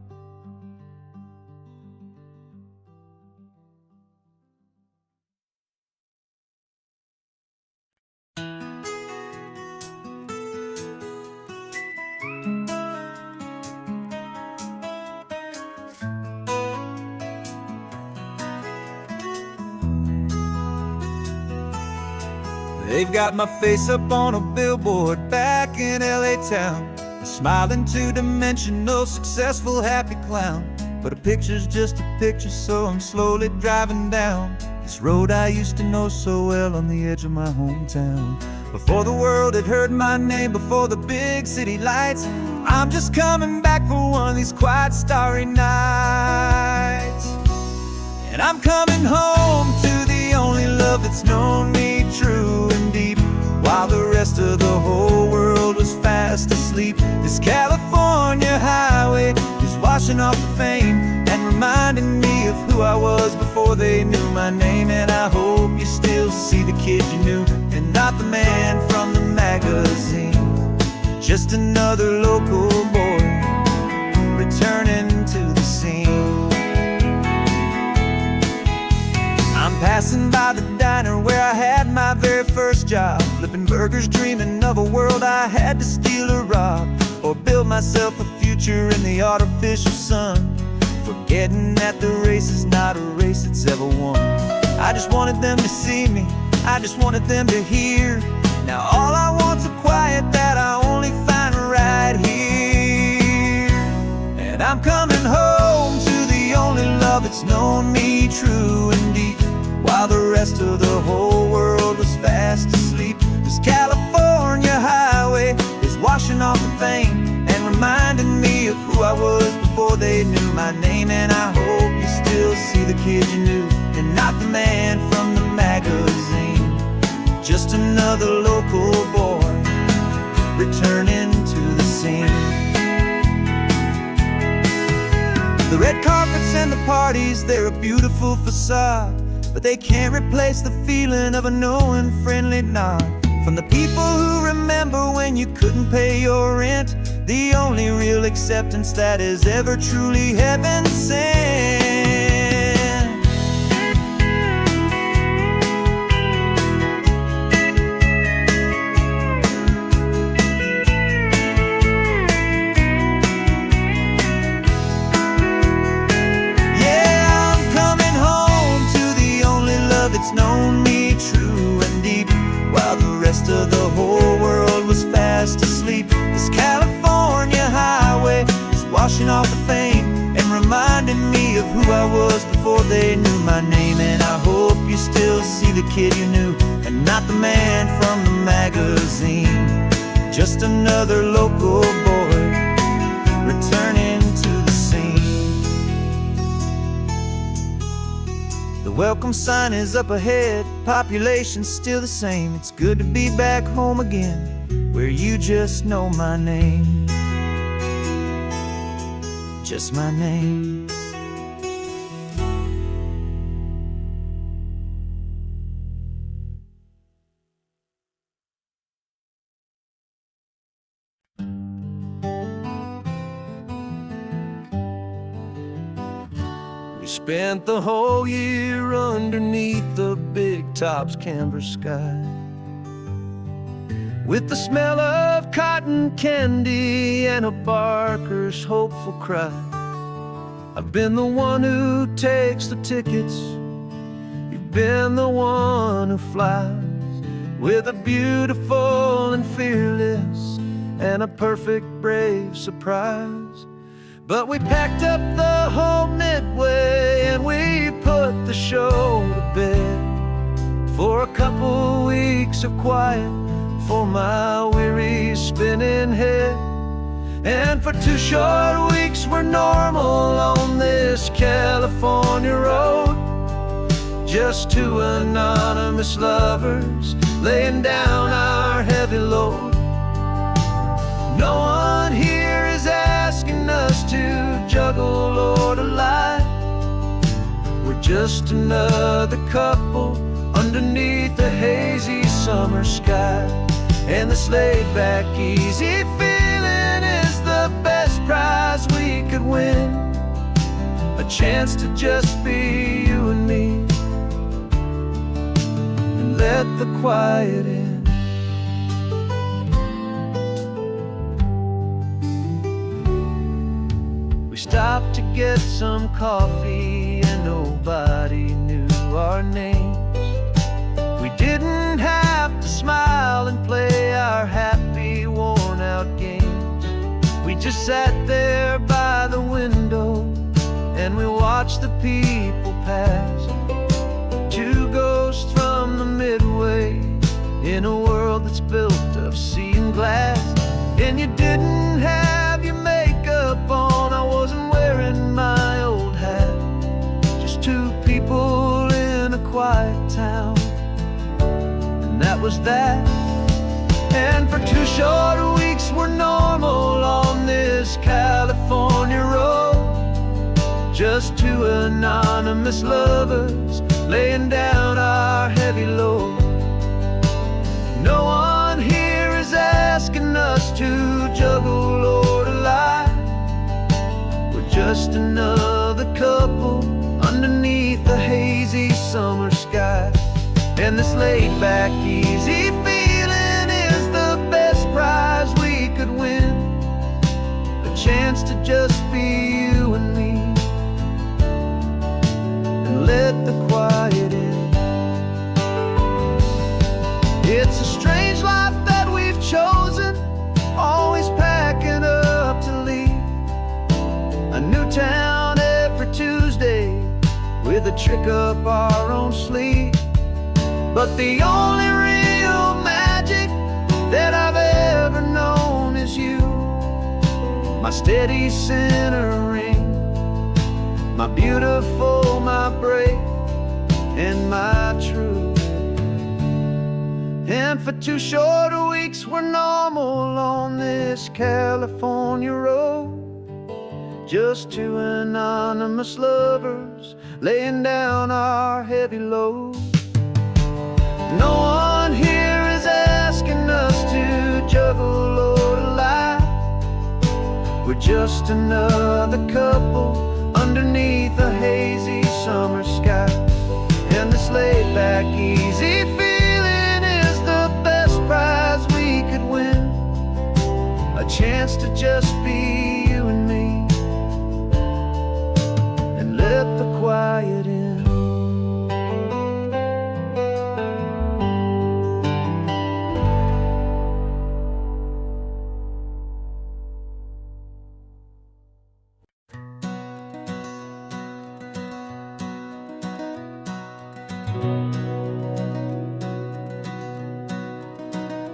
They've got my face up on a billboard back in LA town, a smiling two-dimensional, successful, happy clown. But a picture's just a picture, so I'm slowly driving down this road I used to know so well on the edge of my hometown. Before the world had heard my name, before the big city lights, I'm just coming back for one of these quiet, starry nights. And I'm coming home to the only love that's known me true and deep, while the rest of the whole world was fast asleep. This California highway is washing off the fame and reminding me of who I was before they knew my name. And I hope you still see the kid you knew, and not the man from the magazine. Just another local boy returning to the scene. I'm passing by the diner where I had my very first job, flipping burgers, dreaming of a world I had to steal or rob, or build myself a future in the artificial sun, forgetting that the race is not a race that's ever won. I just wanted them to see me, I just wanted them to hear. Now all I want's a quiet that I only find right here. And I'm coming home to the only love that's known me true and deep, while the rest of the whole world was fast asleep. This California highway is washing off the fame and reminding me of who I was before they knew my name. And I hope you still see the kid you knew, and not the man from the magazine. Just another local boy returning to the scene. The red carpets and the parties, they're a beautiful facade, but they can't replace the feeling of a knowing, friendly nod from the people who remember when you couldn't pay your rent. The only real acceptance that is ever truly heaven sent. Yeah, I'm coming home to the only love that's known me true and deep, while the rest of the whole world was fast asleep. This California highway is washing off the fame and reminding me of who I was before they knew my name. And I hope you still see the kid you knew, and not the man from the magazine. Just another local boy returning to the scene. The welcome sign is up ahead, population's still the same. It's good to be back home again, where you just know my name. Just my name. We spent the whole year underneath the big top's canvas sky, with the smell of cotton candy and a barker's hopeful cry. I've been the one who takes the tickets, you've been the one who flies, with a beautiful and fearless and a perfect brave surprise. But we packed up the whole Midway and we put the show to bed for a couple weeks of quiet for my weary spinning head. And for 2 short weeks we're normal on this California road, just 2 anonymous lovers laying down our heavy load. No one here is asking us to juggle or to lie. We're just another couple underneath a hazy summer sky. And this laid-back, easy feeling is the best prize we could win, a chance to just be you and me, and let the quiet in. We stopped to get some coffee and nobody knew our names. We didn't have to smile and play our happy, worn-out games. We just sat there by the window and we watched the people pass. 2 ghosts from the Midway in a world that's built of sea and glass. And you didn't have your makeup on, I wasn't wearing my old hat. Just 2 people in a quiet town, and that was that. And for 2 short weeks we're normal on this California road, just 2 anonymous lovers laying down our heavy load. No one here is asking us to juggle or to lie. We're just another couple underneath the hazy summer sky. And this laid-back, easy feeling is the best prize we could win, a chance to just be you and me, and let the quiet in. It's a strange life that we've chosen, always packing up to leave a new town every Tuesday with a trick up our own sleeve. But the only real magic that I've ever known is you, my steady centering, my beautiful, my brave, and my true. And for 2 short weeks we're normal on this California road, just 2 anonymous lovers laying down our heavy load. No one here is asking us to juggle or to lie. We're just another couple underneath a hazy summer sky. And this laid-back, easy feeling is the best prize we could win, a chance to just be you and me, and let the quiet in.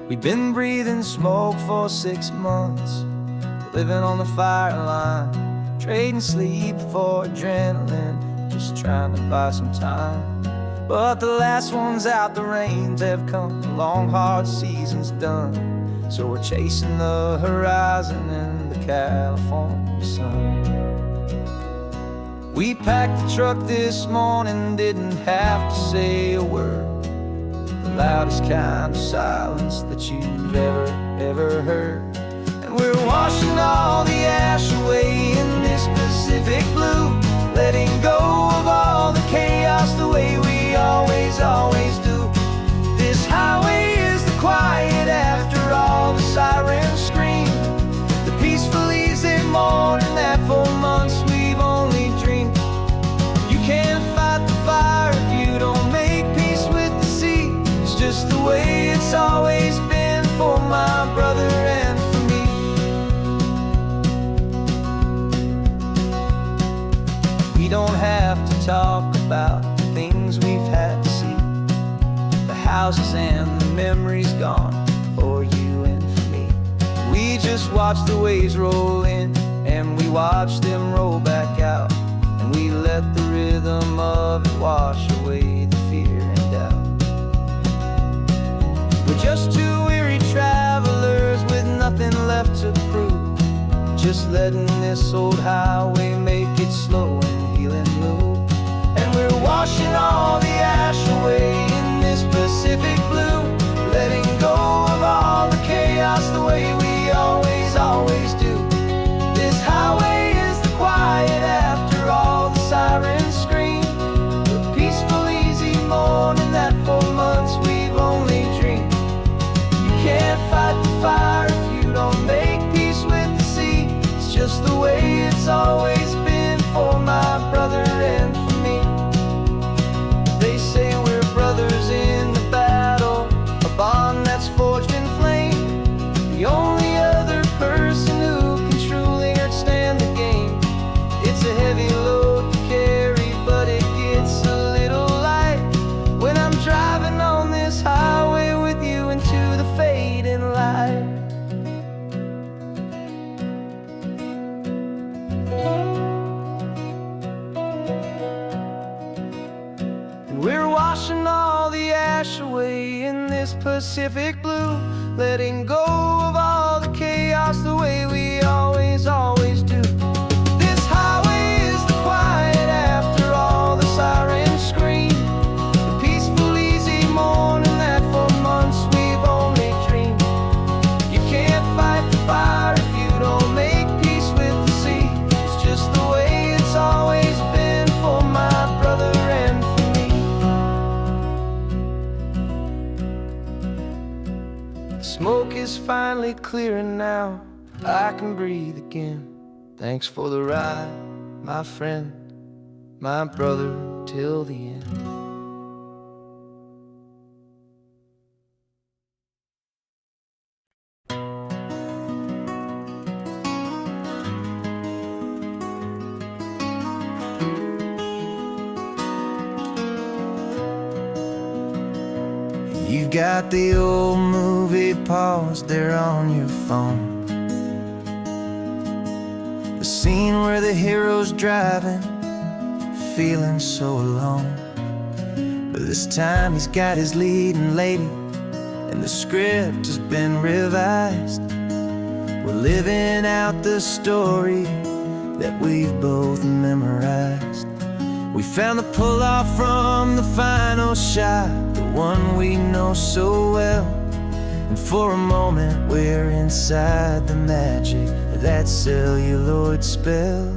We've been breathing smoke for 6 months, living on the fire line, trading sleep for adrenaline, just trying to buy some time. But the last one's out, the rains have come, the long hard season's done, so we're chasing the horizon in the California sun. We packed the truck this morning, didn't have to say a word, the loudest kind of silence that you've ever heard. And we're washing all the ash away in this Pacific blue, letting go don't have to talk about the things we've had to see, the houses and the memories gone for you and for me. We just watch the waves roll in, and we watch them roll back out, and we let the rhythm of it wash away the fear and doubt. We're just two weary travelers with nothing left to prove, just letting this old highway make it slow and healing move. And we're washing all the ash away in this Pacific blue, letting go of all the chaos the way we always, always do. This highway is the quiet after all the sirens scream, the peaceful, easy morning that for months we've only dreamed. You can't fight the fire if you don't make peace with the sea. It's just the way it's always been for my brother and for me. They say we're brothers in the battle, a bond that's forged in flame. The only other person who can truly understand the game. It's a heavy load to carry, but it gets a little light when I'm driving on this highway with you into the fading light. And we're washing all the ash away in this Pacific blue, letting go of all the chaos the way we always, always do. This highway is the quiet after all the sirens scream, the peaceful, easy morning that for months we've only dreamed. You can't fight the fire if you don't make peace with the sea. It's just the way it's always been for my brother and for me. The smoke is finally clearing now, I can breathe again. Thanks for the ride, my friend, my brother, till the end. You've got the old movie paused there on your phone, the scene where the hero's driving, feeling so alone. But this time he's got his leading lady, and the script has been revised. We're living out the story that we've both memorized. We found the pull-off from the final shot, the one we know so well. And for a moment we're inside the magic of that celluloid spell.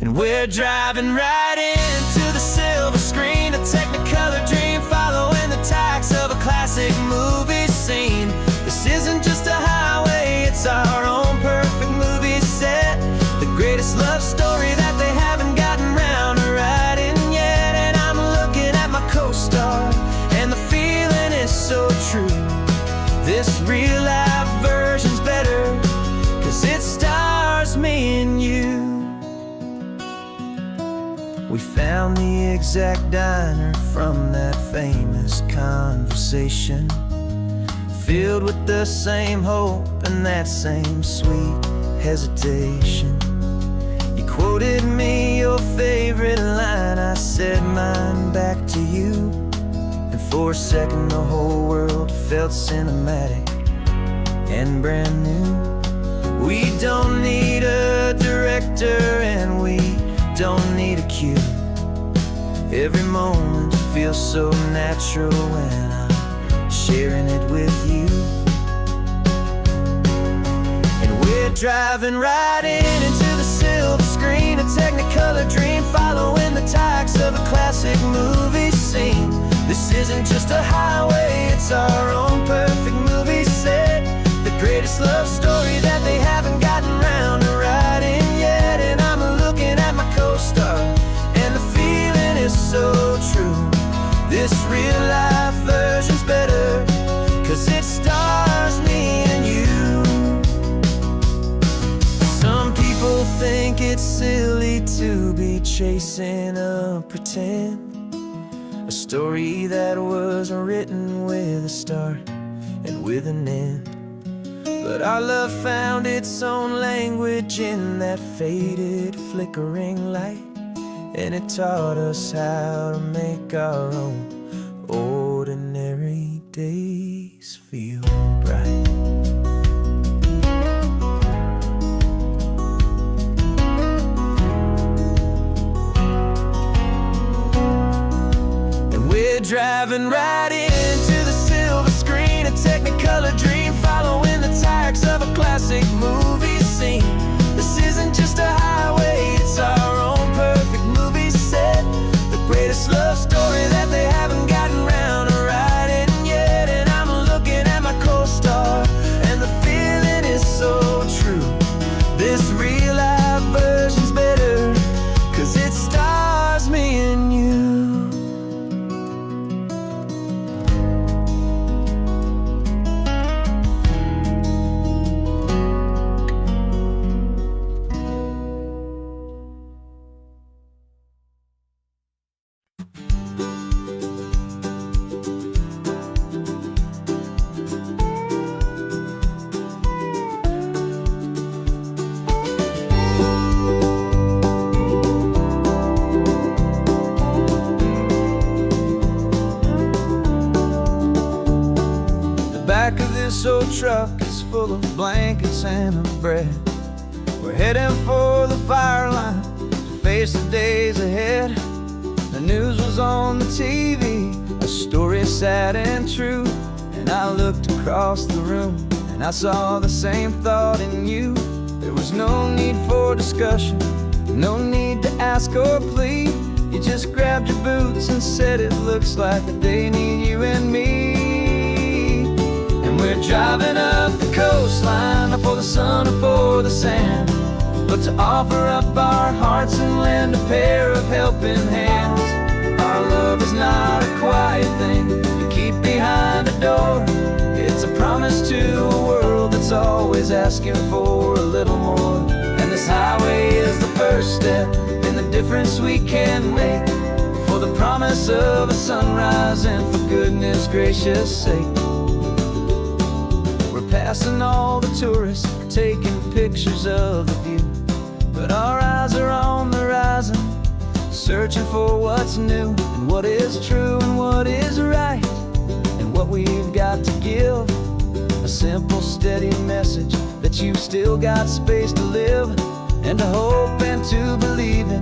And we're driving right into the silver screen, a Technicolor dream, following the tacks of a classic movie scene. This isn't just a highway, it's our own perfect movie set, the greatest love story that they haven't gotten round to writing yet. And I'm looking at my co-star, and the feeling is so true. This real life version's better, 'cause it stars me and you. We found the exact diner from that famous conversation, filled with the same hope and that same sweet hesitation. You quoted me your favorite line, I said mine back to you. And for a second the whole world felt cinematic and brand new. We don't need a director and we don't need a cue. Every moment feels so natural when I'm sharing it with you. And we're driving right into the silver screen, a Technicolor dream, following the tacks of a classic movie scene. This isn't just a highway, it's our own perfect movie set, the greatest love story that they haven't gotten round to writing yet. And I'm looking at my co-star, and the feeling is so true. This real life version's better, 'cause it stars me and you. Some people think it's silly to be me chasing a pretend, a story that was written with a start and with an end. But our love found its own language in that faded, flickering light, and it taught us how to make our own ordinary days feel bright. Driving right into the silver screen, a Technicolor dream, following the tracks of a classic movie scene. This isn't just a highway, it's our own perfect movie set, the greatest love story that they haven't gotten round to writing yet. And I'm looking at my co-star, and the feeling is so true. This real life version's better, 'cause it stars me and you. Back of this old truck is full of blankets and a bread. We're heading for the fire line to face the days ahead. The news was on the TV, a story sad and true. And I looked across the room and I saw the same thought in you. There was no need for discussion, no need to ask or plead. You just grabbed your boots and said it looks like the day need you and me. We're driving up the coastline, not for the sun or for the sand, but to offer up our hearts and lend a pair of helping hands. Our love is not a quiet thing you keep behind a door. It's a promise to a world that's always asking for a little more. And this highway is the first step in the difference we can make, for the promise of a sunrise and for goodness gracious sake. Passing all the tourists, taking pictures of the view, but our eyes are on the horizon, searching for what's new and what is true and what is right, and what we've got to give. A simple, steady message that you've still got space to live, and to hope and to believe in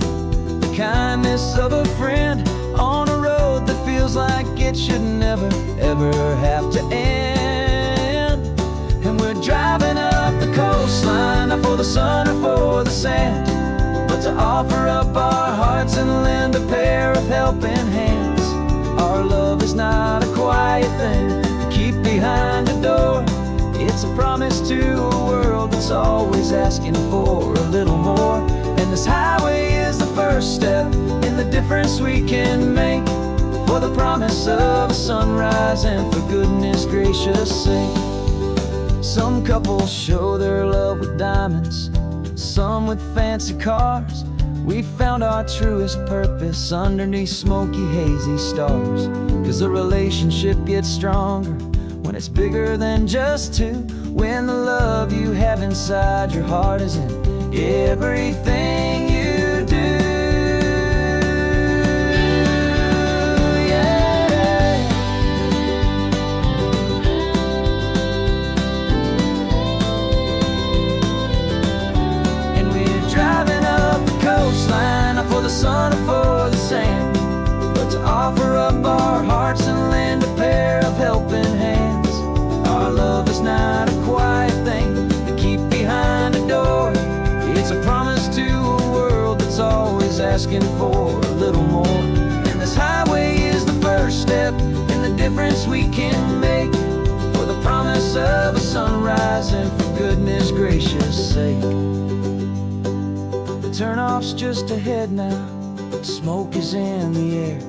the kindness of a friend on a road that feels like it should never, ever have to end. And we're driving up the coastline, not for the sun or for the sand, but to offer up our hearts and lend a pair of helping hands. Our love is not a quiet thing to keep behind a door. It's a promise to a world that's always asking for a little more. And this highway is the first step in the difference we can make, for the promise of a sunrise and for goodness gracious sake. Some couples show their love with diamonds, some with fancy cars. We found our truest purpose underneath smoky, hazy stars. 'Cause the relationship gets stronger when it's bigger than just two, when the love you have inside your heart is in everything you do. For the sun or for the sand, but to offer up our hearts and lend a pair of helping hands. Our love is not a quiet thing to keep behind a door. It's a promise to a world that's always asking for a little more. And this highway is the first step in the difference we can make, for the promise of a sunrise and for goodness gracious sake. Turnoff's just ahead now, smoke is in the air.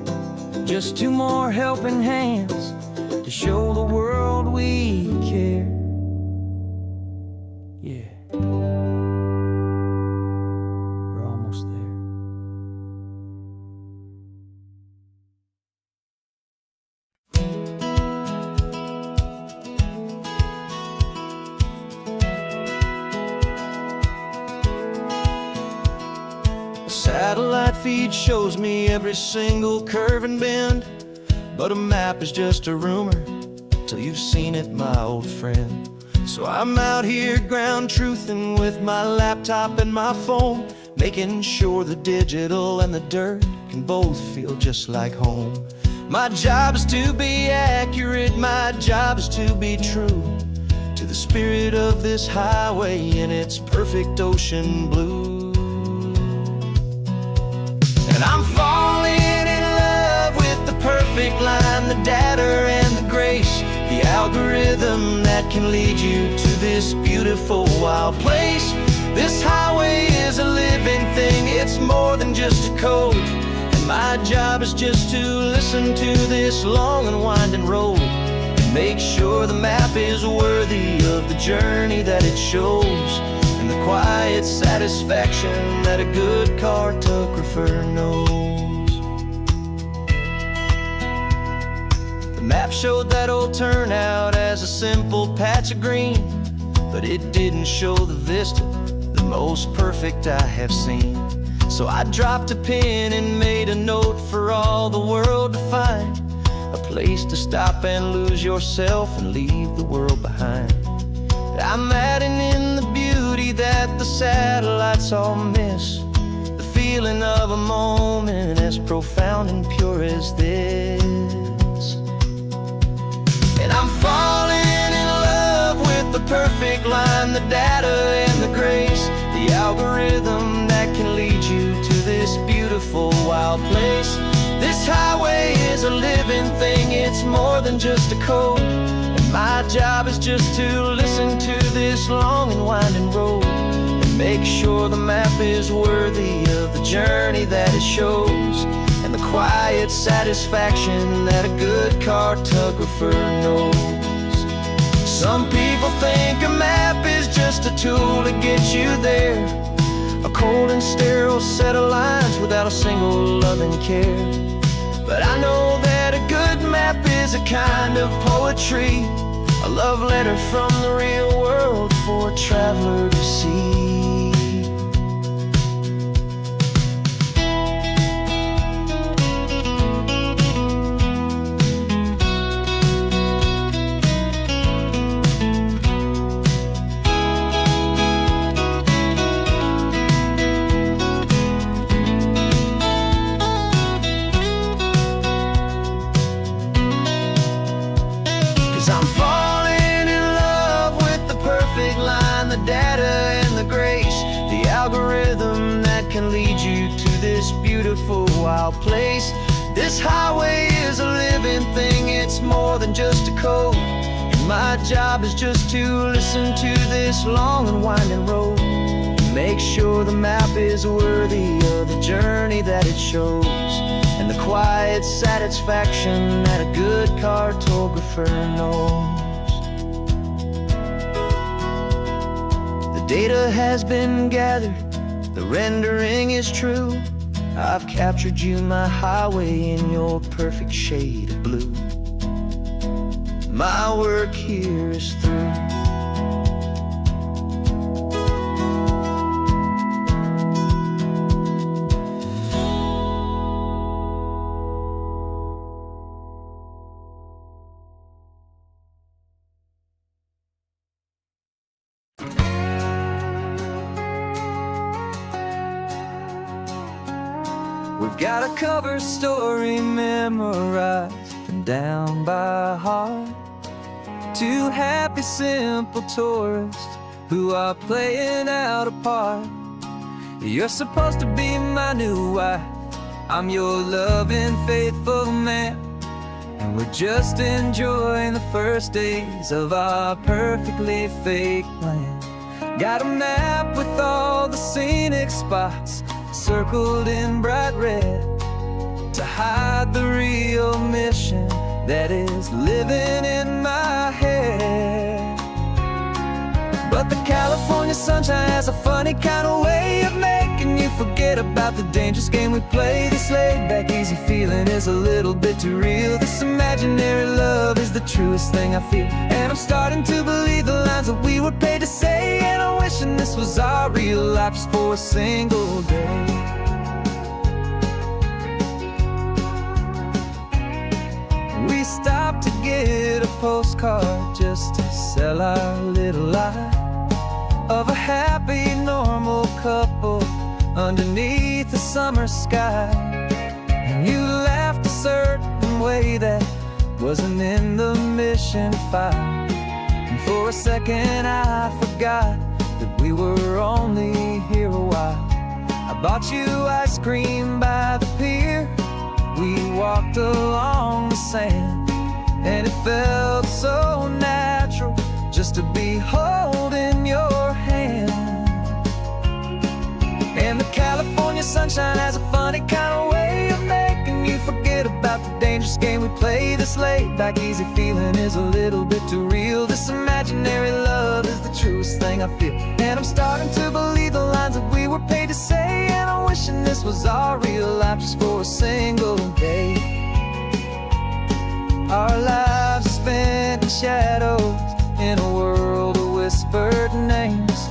Just two more helping hands to show the world we care. Yeah, we're almost there. The satellite feed shows me every single curve and bend, but a map is just a rumor till you've seen it, my old friend. So I'm out here ground truthing with my laptop and my phone, making sure the digital and the dirt can both feel just like home. My job is to be accurate, my job is to be true to the spirit of this highway in its perfect ocean blue. And I'm falling in love with the perfect line, the data and the grace, the algorithm that can lead you to this beautiful wild place. This highway is a living thing, it's more than just a code. And my job is just to listen to this long and winding road and make sure the map is worthy of the journey that it shows, and the quiet satisfaction that a good cartographer knows. The map showed that old turnout as a simple patch of green, but it didn't show the vista, the most perfect I have seen. So I dropped a pin and made a note for all the world to find, a place to stop and lose yourself and leave the world behind. I'm adding in the beauty that the satellites all miss, the feeling of a moment as profound and pure as this. And I'm falling in love with the perfect line, the data and the grace, the algorithm that can lead you to this beautiful wild place. This highway is a living thing, it's more than just a code. And my job is just to listen to this long and winding road and make sure the map is worthy of the journey that it shows, and the quiet satisfaction that a good cartographer knows. Some people think a map is just a tool to get you there, a cold and sterile set of lines without a single loving care. But I know that a good map is a kind of poetry, a love letter from the real world for a traveler to see. I'm falling in love with the perfect line, the data and the grace, the algorithm that can lead you to this beautiful wild place. This highway is a living thing, it's more than just a code. And my job is just to listen to this long and winding road and make sure the map is worthy of the journey that it shows, and the quiet satisfaction that a good cartographer knows. The data has been gathered, the rendering is true. I've captured you, my highway, in your perfect shade of blue. My work here is through. We've got a cover story memorized and down by heart. Two happy, simple tourists who are playing out a part. You're supposed to be my new wife, I'm your loving, faithful man, and we're just enjoying the first days of our perfectly fake plan. Got a map with all the scenic spots circled in bright red to hide the real mission that is living in my head. But the California sunshine has a funny kind of way of making you forget about the dangerous game we play. This laid-back, easy feeling is a little bit too real. This imaginary love is the truest thing I feel, and I'm starting to believe the lines that we were paid to say. And I'm wishing this was our real life just for a single day. postcard just to sell our little lie of a happy, normal couple underneath the summer sky. And you laughed a certain way that wasn't in the mission file. And for a second I forgot that we were only here a while. I bought you ice cream by the pier. We walked along the sand, and it felt so natural just to be holding your hand. And the California sunshine has a funny kind of way of making you forget about the dangerous game we play. This laid back easy feeling is a little bit too real. This imaginary love is the truest thing I feel. And I'm starting to believe the lines that we were paid to say. And I'm wishing this was our real life just for a single day. Our lives are spent in shadows, in a world of whispered names,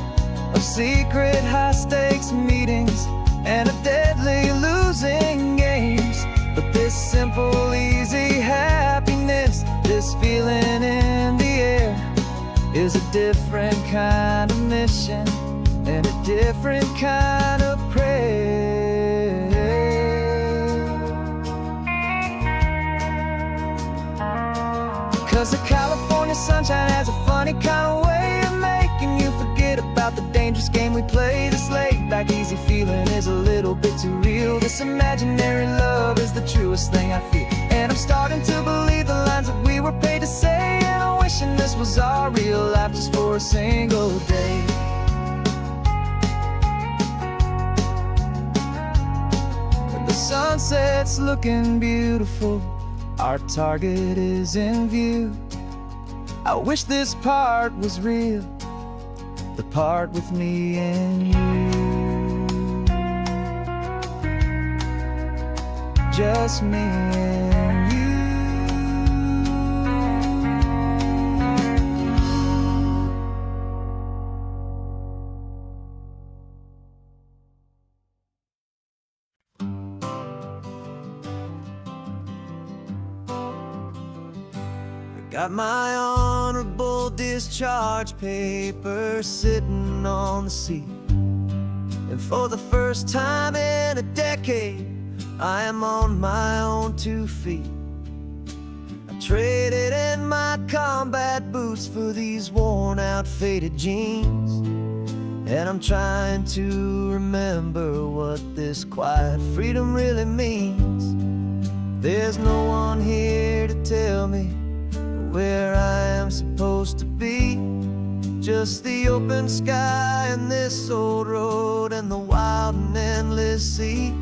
of secret high-stakes meetings and of deadly losing games. But this simple, easy happiness, this feeling in the air, is a different kind of mission and a different kind of prayer. 'Cause the California sunshine has a funny kind of way of making you forget about the dangerous game we play. This laid back easy feeling is a little bit too real. This imaginary love is the truest thing I feel. And I'm starting to believe the lines that we were paid to say. And I'm wishing this was our real life just for a single day. The sunset's looking beautiful, our target is in view. I wish this part was real, the part with me and you. Just me and you. Got my honorable discharge paper sitting on the seat. And for the first time in a decade, I am on my own 2 feet. I traded in my combat boots for these worn out faded jeans. And I'm trying to remember what this quiet freedom really means. There's no one here to tell me where I am supposed to be. Just the open sky and this old road and the wild and endless sea.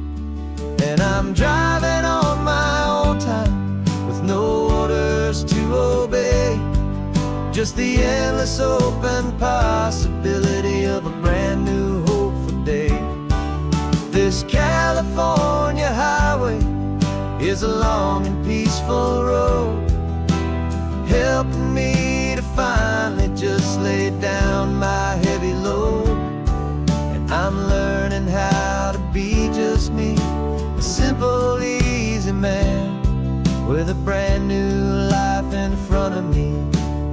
And I'm driving on my own time with no orders to obey. Just the endless open possibility of a brand new hopeful day. This California highway is a long and peaceful road, helping me to finally just lay down my heavy load. And I'm learning how to be just me, a simple, easy man with a brand new life in front of me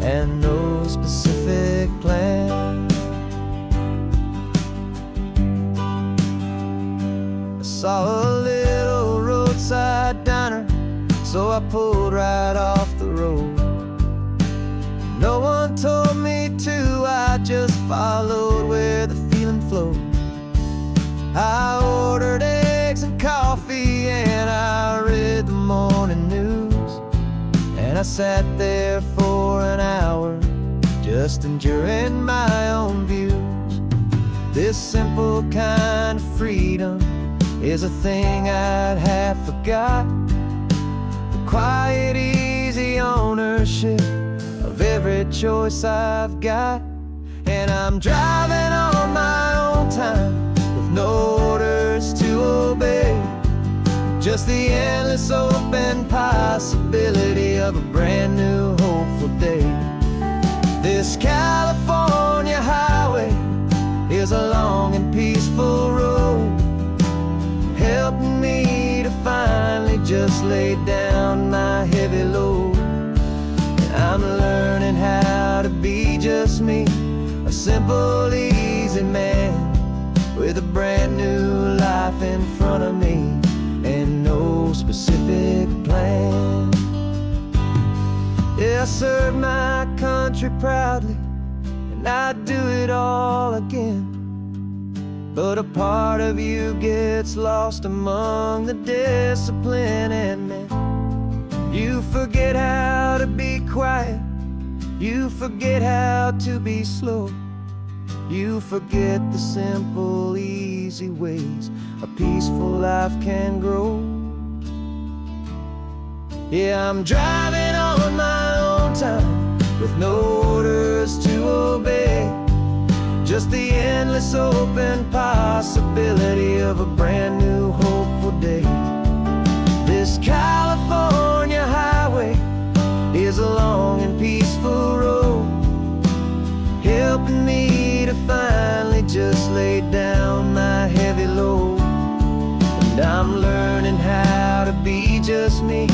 and no specific plan. I saw a little roadside diner, so I pulled right off the road. No one told me to, I just followed where the feeling flowed. I ordered eggs and coffee and I read the morning news. And I sat there for an hour, just enjoying my own views. This simple kind of freedom is a thing I'd have forgot. The quiet, easy ownership of every choice I've got. And I'm driving on my own time with no orders to obey. Just the endless open possibility of a brand new hopeful day. This California highway is a long and peaceful road, helping me to finally just lay down my heavy load. And I'm learning simple, easy man with a brand new life in front of me and no specific plan. Yeah, I serve my country proudly and I'd do it all again. But a part of you gets lost among the discipline, and then you forget how to be quiet, you forget how to be slow, you forget the simple, easy ways a peaceful life can grow. Yeah, I'm driving on my own time with no orders to obey, just the endless open possibility of a brand new hopeful day. This California highway is a long and peaceful road, helping me to finally just lay down my heavy load. And I'm learning how to be just me,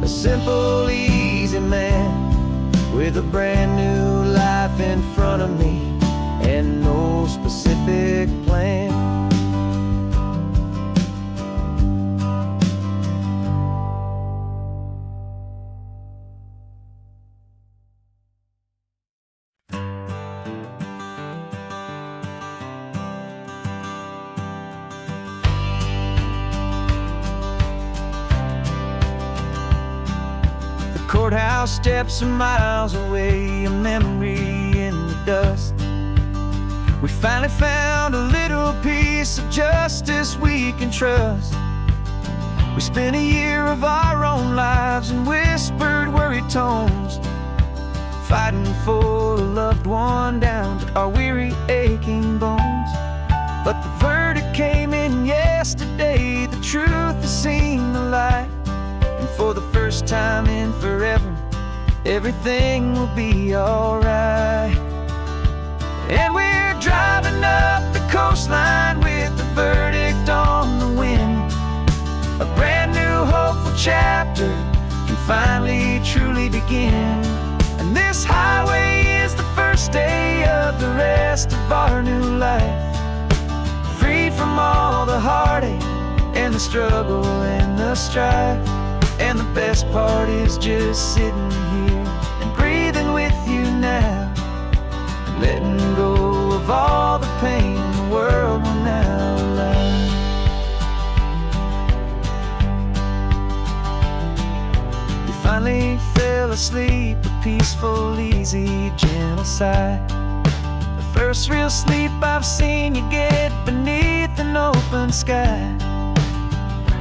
a simple, easy man with a brand new life in front of me and no specific plan. The courthouse steps are miles away, a memory in the dust. We finally found a little piece of justice we can trust. We spent a year of our own lives in whispered, worried tones, fighting for a loved one down to our weary, aching bones. But the verdict came in yesterday, the truth has seen the light, and for the first time in forever, everything will be alright. And we're driving up the coastline with the verdict on the wind. A brand new hopeful chapter can finally truly begin. And this highway is the first day of the rest of our new life, free from all the heartache and the struggle and the strife. And the best part is just sitting here and breathing with you now, letting go of all the pain the world will now allow. You finally fell asleep, a peaceful, easy, gentle sigh, the first real sleep I've seen you get beneath an open sky.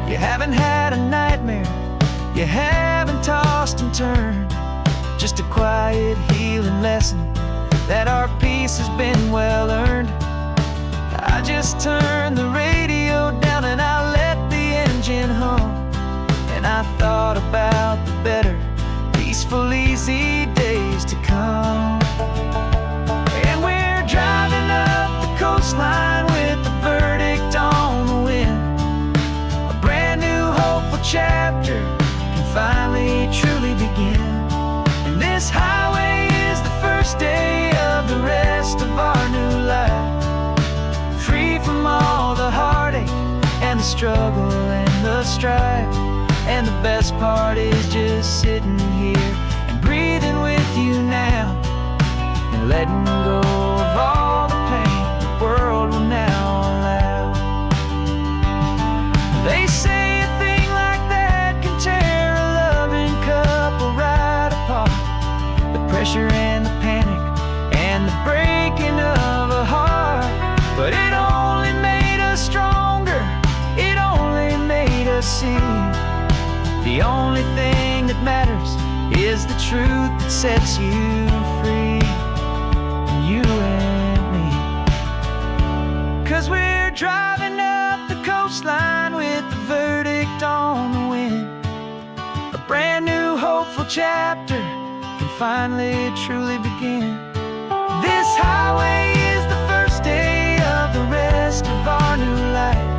You haven't had a nightmare, you haven't tossed and turned, just a quiet, healing lesson that our peace has been well earned. I just turned the radio down and I let the engine hum, and I thought about the better, peaceful, easy days to come. And we're driving up the coastline with the verdict on the wind. A brand new hopeful chapter can finally truly begin. And this highway is the first day of the rest of our new life, free from all the heartache and the struggle and the strife. And the best part is just sitting here and breathing with you now, and letting go of all the pain the world will now allow. They say a thing like that can tear a loving couple right apart, the pressure and the panic and the breaking of a heart. But it only made us stronger, it only made us see the only thing that matters is the truth that sets you free, you and me. 'Cause we're driving up the coastline with the verdict on the wind. A brand new hopeful chapter can finally truly begin. This highway is the first day of the rest of our new life,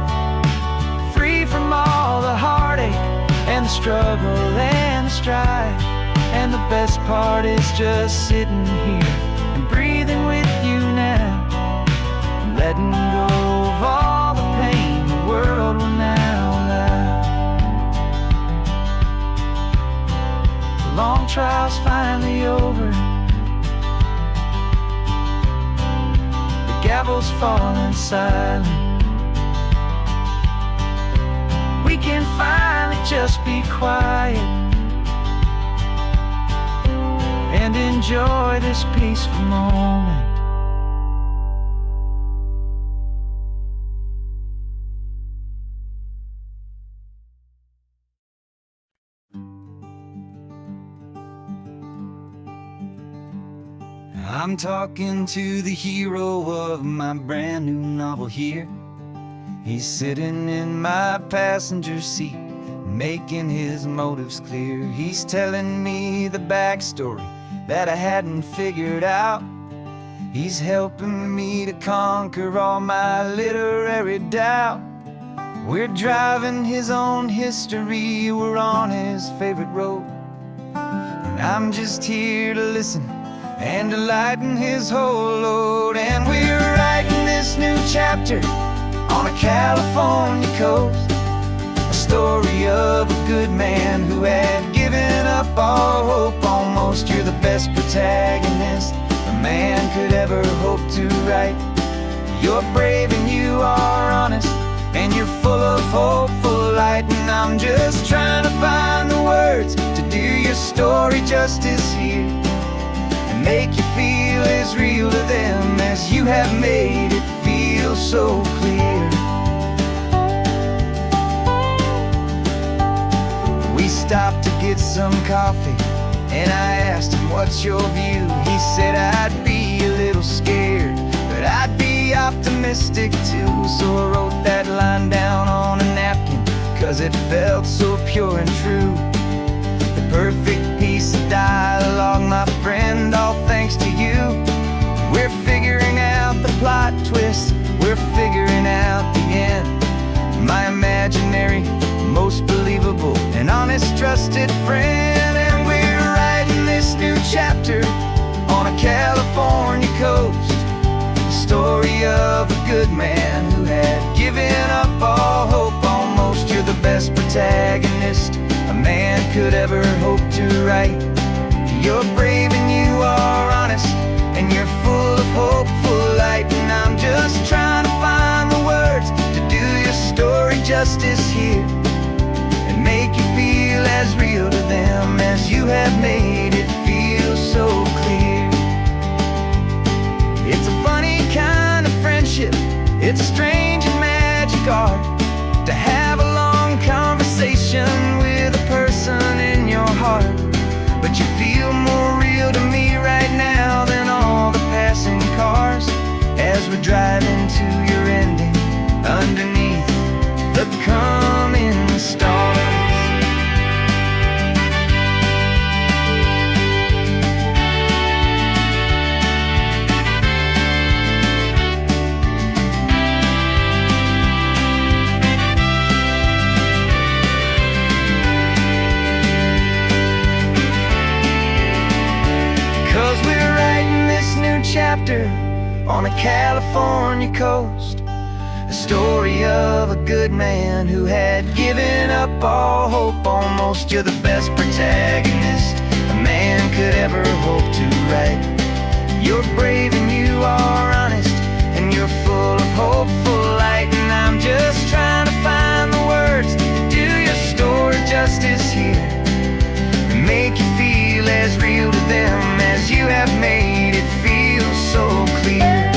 free from all the heartache and the struggle and the strife. And the best part is just sitting here and breathing with you now, shadows falling silent, we can finally just be quiet and enjoy this peaceful moment. I'm talking to the hero of my brand new novel here. He's sitting in my passenger seat, making his motives clear. He's telling me the backstory that I hadn't figured out. He's helping me to conquer all my literary doubt. We're driving his own history, we're on his favorite road, and I'm just here to listen and to lighten his whole load. And we're writing this new chapter on a California coast, a story of a good man who had given up all hope almost. You're the best protagonist a man could ever hope to write. You're brave and you are honest, and you're full of hopeful light. And I'm just trying to find the words to do your story justice here, and make you feel as real to them as you have made it feel so clear. We stopped to get some coffee, and I asked him, what's your view? He said, I'd be a little scared, but I'd be optimistic too. So I wrote that line down on a napkin, 'cause it felt so pure and true. The perfect piece of dialogue, my friend, all thanks to you. We're figuring out the plot twist, we're figuring out the end. My imaginary, most believable and honest trusted friend. And we're writing this new chapter on a California coast, the story of a good man who had given up all hope almost. You're the best protagonist a man could ever hope to write. You're brave and you are honest, and you're full of hopeful light. And I'm just trying to find the words to do your story justice here, and make you feel as real to them as you have made it feel so clear. It's a funny kind of friendship, it's a strange and magic art to have a long conversation with a person in your heart. But you feel more real to me right now than all the passing cars, as we're driving to your ending underneath the coming stars. Chapter on a California coast, a story of a good man who had given up all hope almost. You're the best protagonist a man could ever hope to write. You're brave and you are honest, and you're full of hopeful light. And I'm just trying to find the words to do your story justice here, and make you feel as real to them as you have made it feel so clear.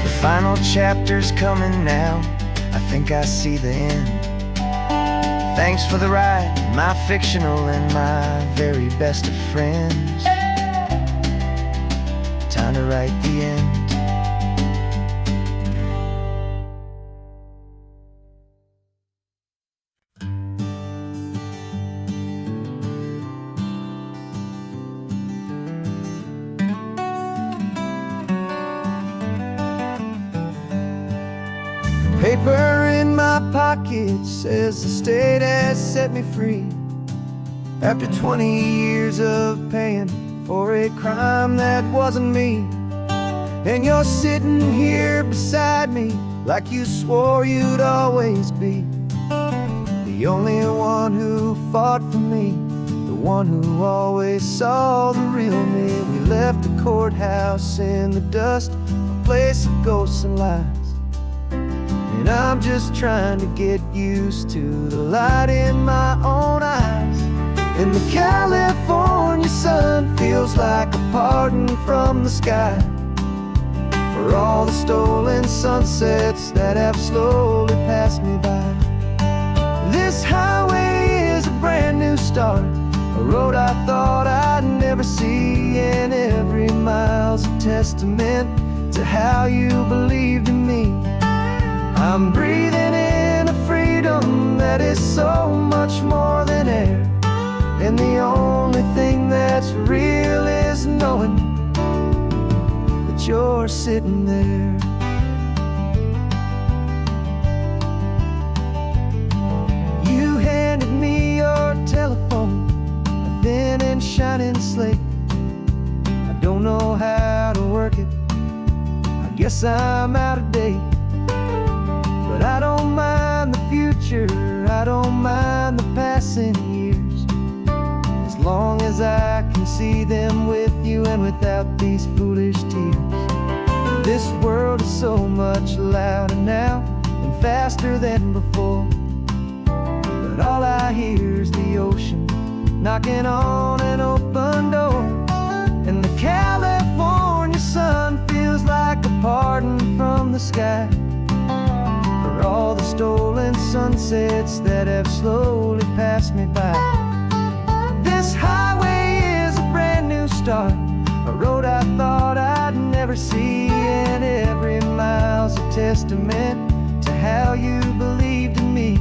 The final chapter's coming now, I think I see the end. Thanks for the ride, my fictional and my very best of friends. Time to write the end. Paper in my pocket says the state has set me free, after 20 years of paying for a crime that wasn't me. And you're sitting here beside me like you swore you'd always be, the only one who fought for me, the one who always saw the real me. We left the courthouse in the dust, a place of ghosts and lies. And I'm just trying to get used to the light in my own eyes. And the California sun feels like a pardon from the sky for all the stolen sunsets that have slowly passed me by. This highway is a brand new start, a road I thought I'd never see, and every mile's a testament to how you believed in me. I'm breathing in a freedom that is so much more than air, and the only thing that's real is knowing that you're sitting there. You handed me your telephone, a thin and shining slate. I don't know how to work it, I guess I'm out of date. But I don't mind the future, I don't mind the passing years, as long as I can see them with you and without these foolish tears. This world is so much louder now and faster than before, but all I hear is the ocean knocking on an open door. And the California sun feels like a pardon from the sky for all the stolen sunsets that have slowly passed me by. This highway is a brand new start, a road I thought I'd never see, and every mile's a testament to how you believed in me.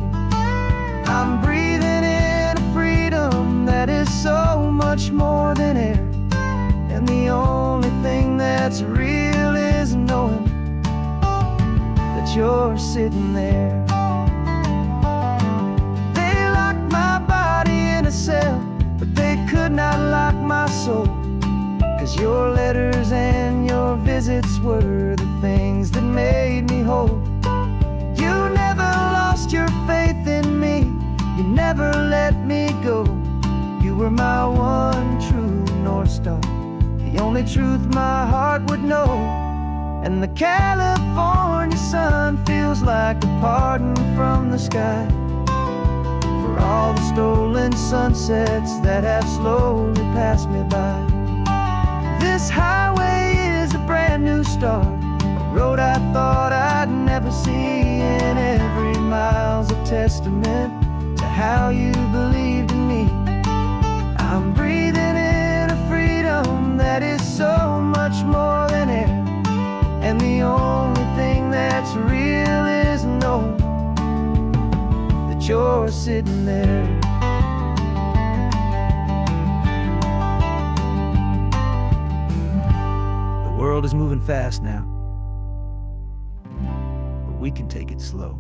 I'm breathing in a freedom that is so much more than air, and the only thing that's real is knowing that you're sitting there. They locked my body in a cell, but they could not lock my soul, 'cause your letters and your visits were the things that made me whole. You never lost your faith in me, you never let me go. You were my one true North Star, the only truth my heart would know. And the California sun feels like a pardon from the sky for all the stolen sunsets that have slowly passed me by. This highway is a brand new start, a road I thought I'd never see, and every mile's a testament to how you believed in me. I'm breathing in a freedom that is so much more than air, and the only thing that's real is knowing that you're sitting there. The world is moving fast now, but we can take it slow.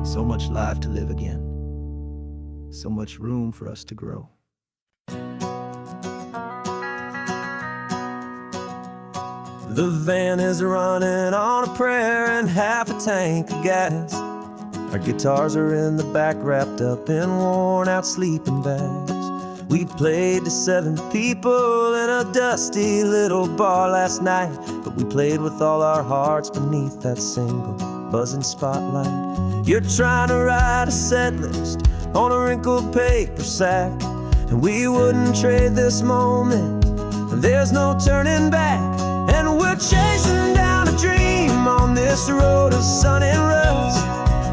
So much life to live again, so much room for us to grow. The van is running on a prayer and half a tank of gas. Our guitars are in the back, wrapped up in worn-out sleeping bags. We played to 7 people in a dusty little bar last night, but we played with all our hearts beneath that single buzzing spotlight. You're trying to write a set list on a wrinkled paper sack, and we wouldn't trade this moment. There's no turning back, and we're chasing down a dream on this road of sun and rust,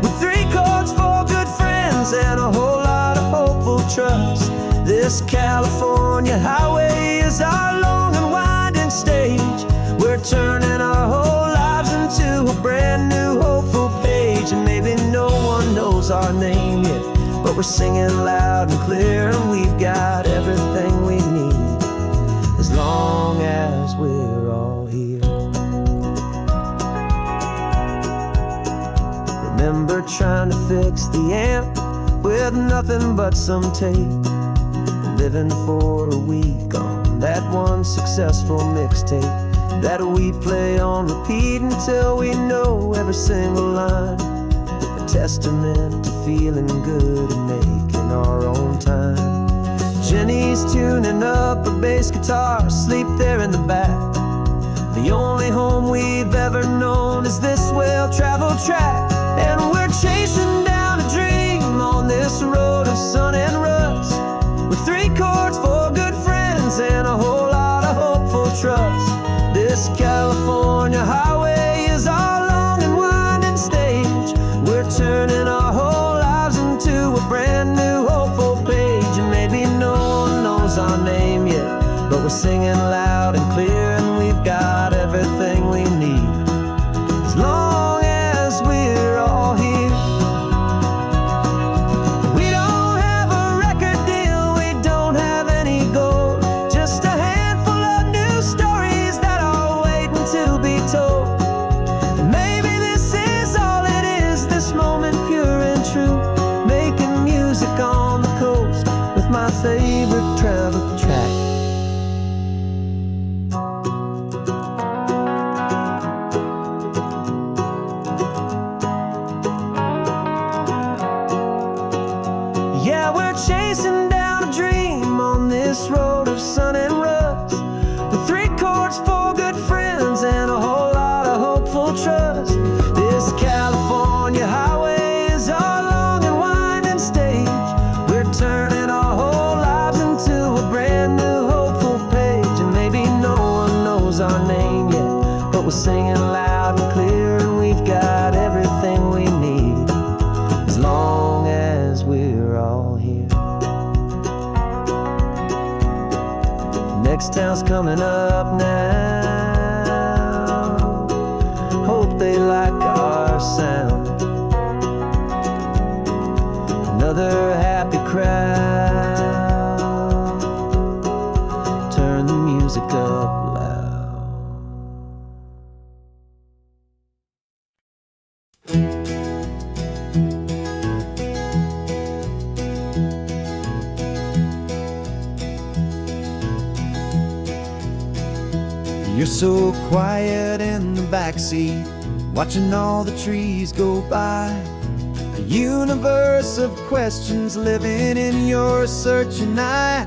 with 3 chords, 4 good friends, and a whole lot of hopeful trust. This California highway is our long and winding stage. We're turning our whole lives into a brand new hopeful page, and maybe no one knows our name yet, but we're singing loud and clear, and we've got everything we need as long as we're all here. Remember trying to fix the amp with nothing but some tape, living for a week on that one successful mixtape that we play on repeat until we know every single line, a testament to feeling good and making in our own time. Jenny's tuning up a bass guitar, asleep there in the back. The only home we've ever known is this well-traveled track. And we're chasing down a dream on this road of sun and rust, with 3 chords, 4 good friends, and a whole lot of hopeful trust. This California highway is our long and winding stage. We're turning our whole lives into a brand new hopeful page. And maybe no one knows our name yet, but we're singing loud and clear, and we've got everything we need, as long as we're all here. We don't have a record deal, we don't have any gold, just a handful of new stories that are waiting to be told. And maybe this is all it is, this moment pure and true, making music on the coast with my favorite travel track. Yeah, we're chasing down a dream on this road of sun and rust, with 3 chords, 4 good friends, and a whole lot of hopeful trust. This California highway is our long and winding stage. We're turning our whole lives into a brand new hopeful page. And maybe no one knows our name yet, but we're singing loud and clear, and we've got everything we need, as long as we're all here. Next town's coming up now, hope they like our sound. Another happy crowd, turn the music up loud. You're so quiet in the backseat, watching all the trees go by. A universe of questions living in your searching eye.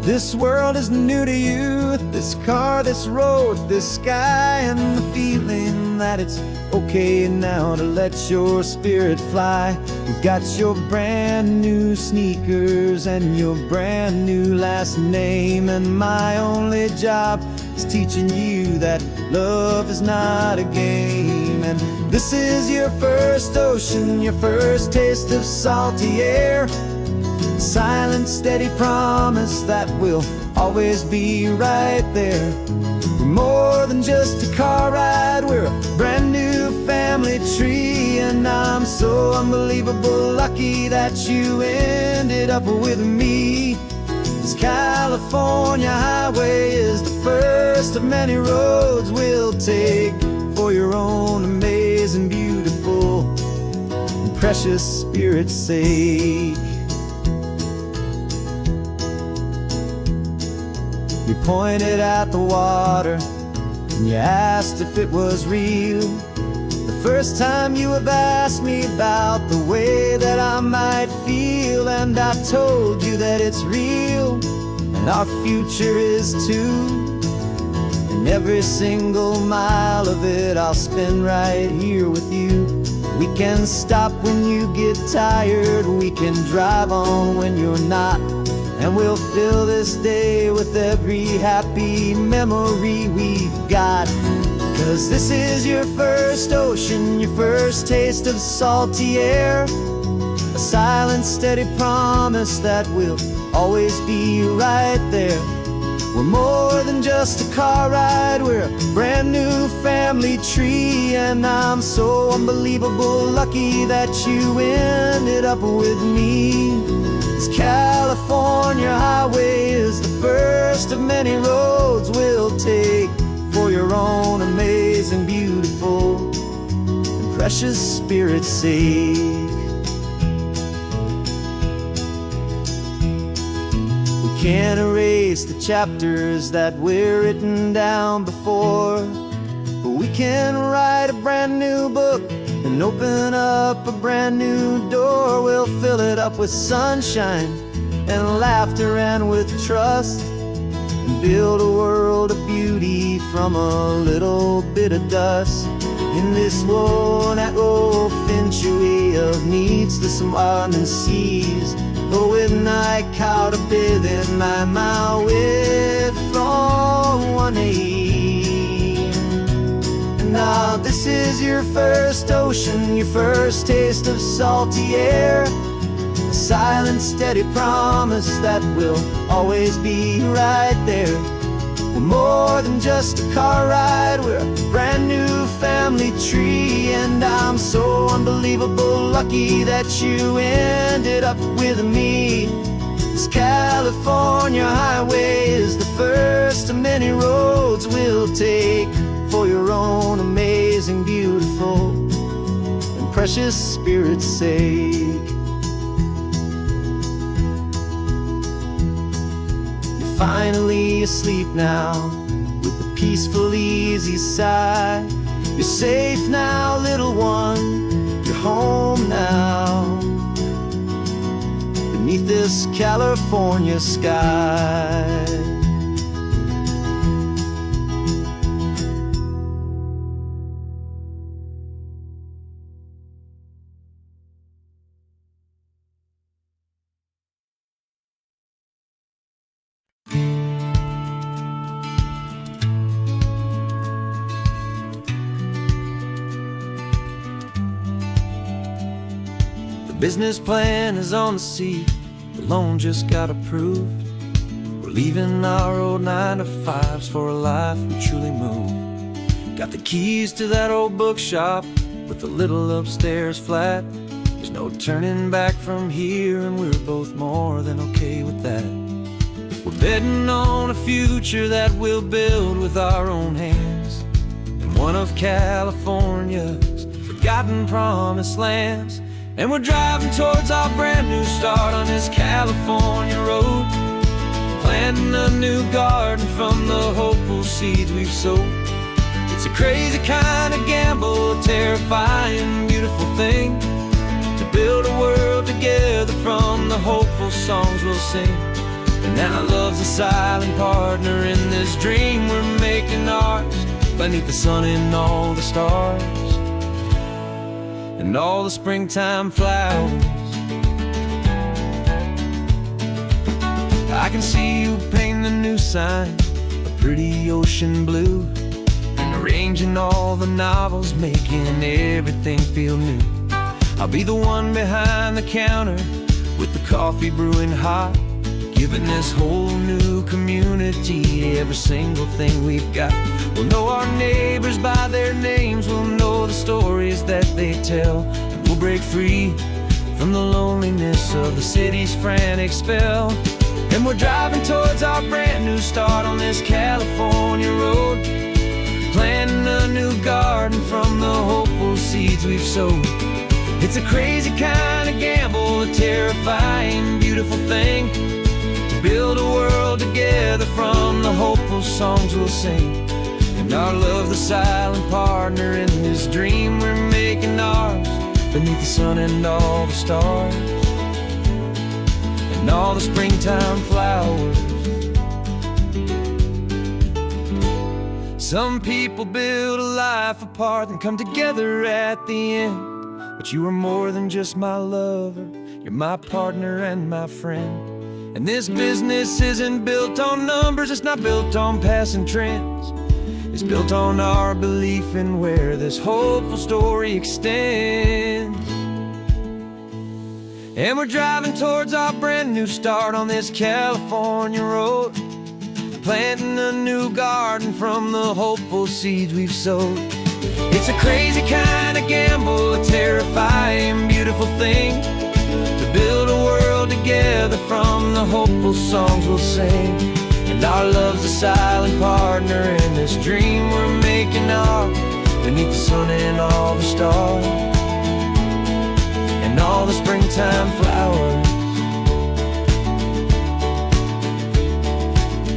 This world is new to you, this car, this road, this sky, and the feeling that it's okay now to let your spirit fly. You've got your brand new sneakers and your brand new last name, and my only job is teaching you that love is not a game. And this is your first ocean, your first taste of salty air, silent, steady promise that we'll always be right there. We're more than just a car ride, we're a brand new family tree. And I'm so unbelievable lucky that you ended up with me. This California highway is the first of many roads we'll take for your own amazing, beautiful, and precious spirit's sake. You pointed at the water and you asked if it was real. The first time you have asked me about the way that I might feel, and I told you that it's real and our future is too. And every single mile of it I'll spend right here with you. We can stop when you get tired, we can drive on when you're not, and we'll fill this day with every happy memory we've got. 'Cause this is your first ocean, your first taste of salty air, a silent, steady promise that we'll always be right there. We're more than just a car ride, we're a brand new family tree. And I'm so unbelievable lucky that you ended up with me. This California highway is the first of many roads we'll take for your own amazing, beautiful, and precious spirit's sake. We can't erase the chapters that were written down before, but we can write a brand new book and and open up a brand new door. We'll fill it up with sunshine and laughter and with trust, and build a world of beauty from a little bit of dust. In this world that finchuí of needs the smiling seas, oh, with night caught a bit in my mouth with from one knee. And now this is your first ocean, your first taste of salty air, a silent, steady promise that we'll always be right there. We're more than just a car ride, we're a brand new family tree. And I'm so unbelievable lucky that you ended up with me. This California highway is the first of many roads we'll take for your own amazing, beautiful, and precious spirit's sake. Finally asleep now, with a peaceful, easy sigh. You're safe now, little one, you're home now, beneath this California sky. Business plan is on the seat, the loan just got approved. We're leaving our old 9-to-5s for a life we truly move. Got the keys to that old bookshop with the little upstairs flat. There's no turning back from here, and we're both more than okay with that. We're betting on a future that we'll build with our own hands, in one of California's forgotten promised lands. And we're driving towards our brand new start on this California road, planting a new garden from the hopeful seeds we've sowed. It's a crazy kind of gamble, a terrifying, beautiful thing, to build a world together from the hopeful songs we'll sing. And now love's a silent partner in this dream we're making ours, beneath the sun and all the stars and all the springtime flowers. I can see you painting the new sign a pretty ocean blue, and arranging all the novels, making everything feel new. I'll be the one behind the counter with the coffee brewing hot, giving this whole new community every single thing we've got. We'll know our neighbors by their names, we'll know the stories that they tell, and we'll break free from the loneliness of the city's frantic spell. And we're driving towards our brand new start on this California road, planting a new garden from the hopeful seeds we've sowed. It's a crazy kind of gamble, a terrifying, beautiful thing, to build a world together from the hopeful songs we'll sing. And our love's the silent partner in this dream we're making ours, beneath the sun and all the stars and all the springtime flowers. Some people build a life apart and come together at the end, but you are more than just my lover, you're my partner and my friend. And this business isn't built on numbers, it's not built on passing trends. It's built on our belief in where this hopeful story extends. And we're driving towards our brand new start on this California road, planting a new garden from the hopeful seeds we've sowed. It's a crazy kind of gamble, a terrifying, beautiful thing, to build a world together from the hopeful songs we'll sing. And our love's a silent partner in this dream we're making ours, beneath the sun and all the stars and all the springtime flowers.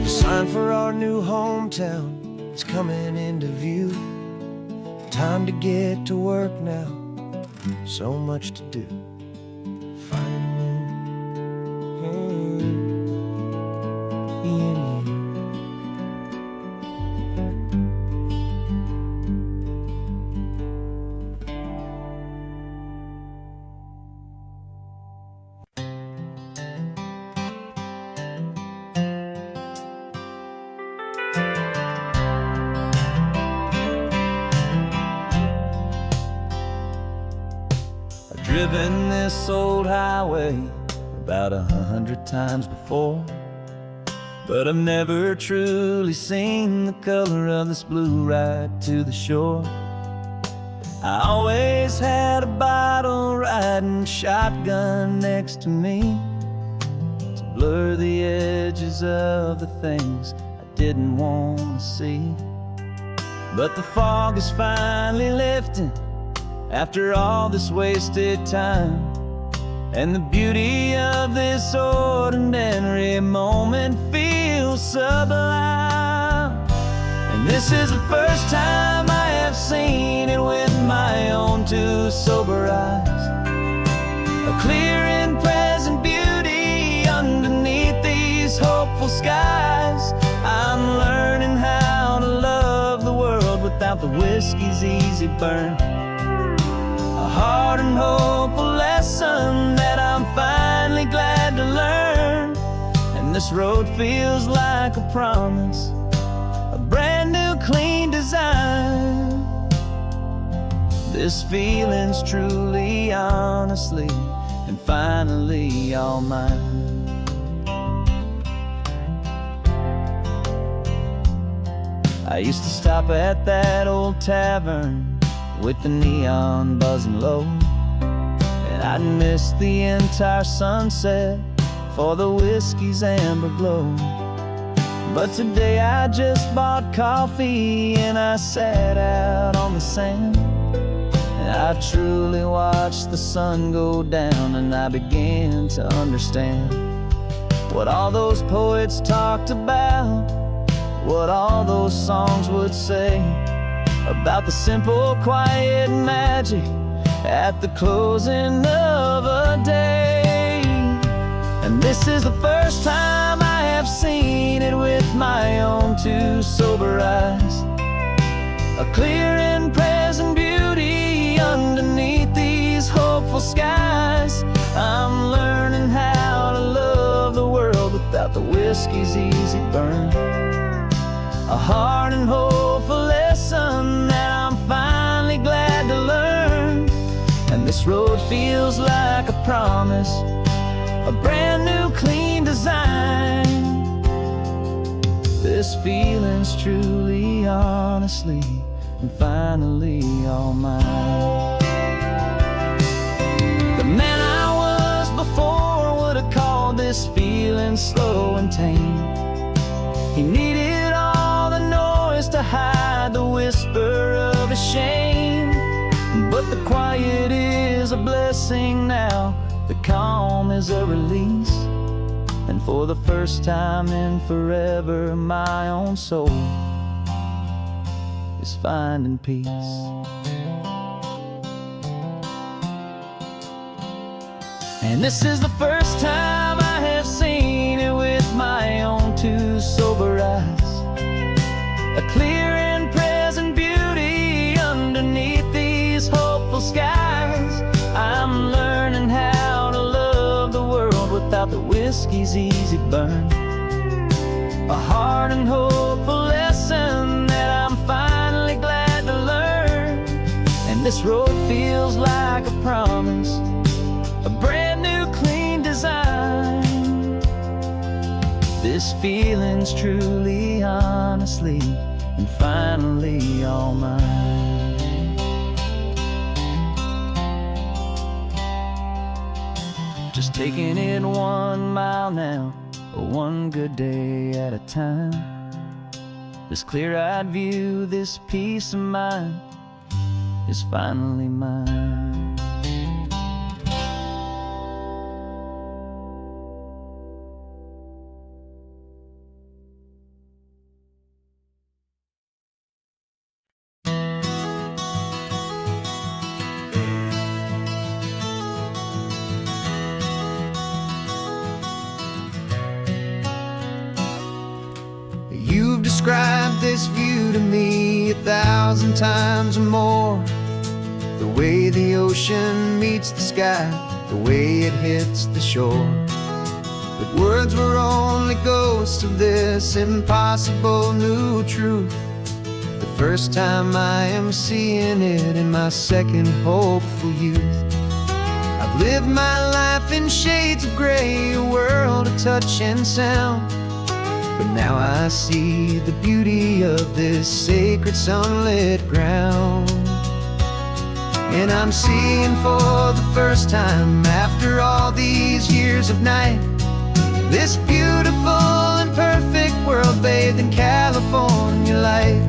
The sign for our new hometown is coming into view. Time to get to work now, so much to do. Finding in you. I've driven this old highway about 100 times before, but I've never truly seen the color of this blue right to the shore. I always had a bottle riding shotgun next to me to blur the edges of the things I didn't want to see. But the fog is finally lifting after all this wasted time, and the beauty of this ordinary moment feels sublime. And this is the first time I have seen it with my own two sober eyes. A clear and present beauty underneath these hopeful skies. I'm learning how to love the world without the whiskey's easy burn. A hard and hopeful lesson that I'm finally glad to learn. And this road feels like a promise, a brand new clean design. This feeling's truly, honestly, and finally all mine. I used to stop at that old tavern with the neon buzzing low, and I'd miss the entire sunset for the whiskey's amber glow. But today I just bought coffee and I sat out on the sand, and I truly watched the sun go down, and I began to understand what all those poets talked about, what all those songs would say about the simple, quiet magic at the closing of a day. And this is the first time I have seen it with my own two sober eyes. A clear and present beauty underneath these hopeful skies. I'm learning how to love the world without the whiskey's easy burn. A hard and hopeful lesson that I'm finally glad to learn. And this road feels like a promise, a brand new clean design. This feeling's truly, honestly, and finally all mine. The man I was before would have called this feeling slow and tame. He needed all the noise to hide the whisper of his shame. But the quiet is a blessing now, the calm is a release. And for the first time in forever, my own soul is finding peace. And this is the first time I have seen it with my own two sober eyes. A clear and present beauty underneath these hopeful skies. I'm learning how to love the world without the whiskey's easy burn. A hard and hopeful lesson that I'm finally glad to learn. And this road feels like a promise, a brand new clean design. This feeling's truly, honestly, and finally all mine. Just taking it 1 mile now, one good day at a time. This clear-eyed view, this peace of mind is finally mine. this view to me 1,000 times or more. The way the ocean meets the sky, the way it hits the shore. But words were only ghosts of this impossible new truth. The first time I am seeing it in my second hopeful youth. I've lived my life in shades of gray, a world of touch and sound. But now I see the beauty of this sacred sunlit ground. And I'm seeing for the first time, after all these years of night, this beautiful and perfect world bathed in California light.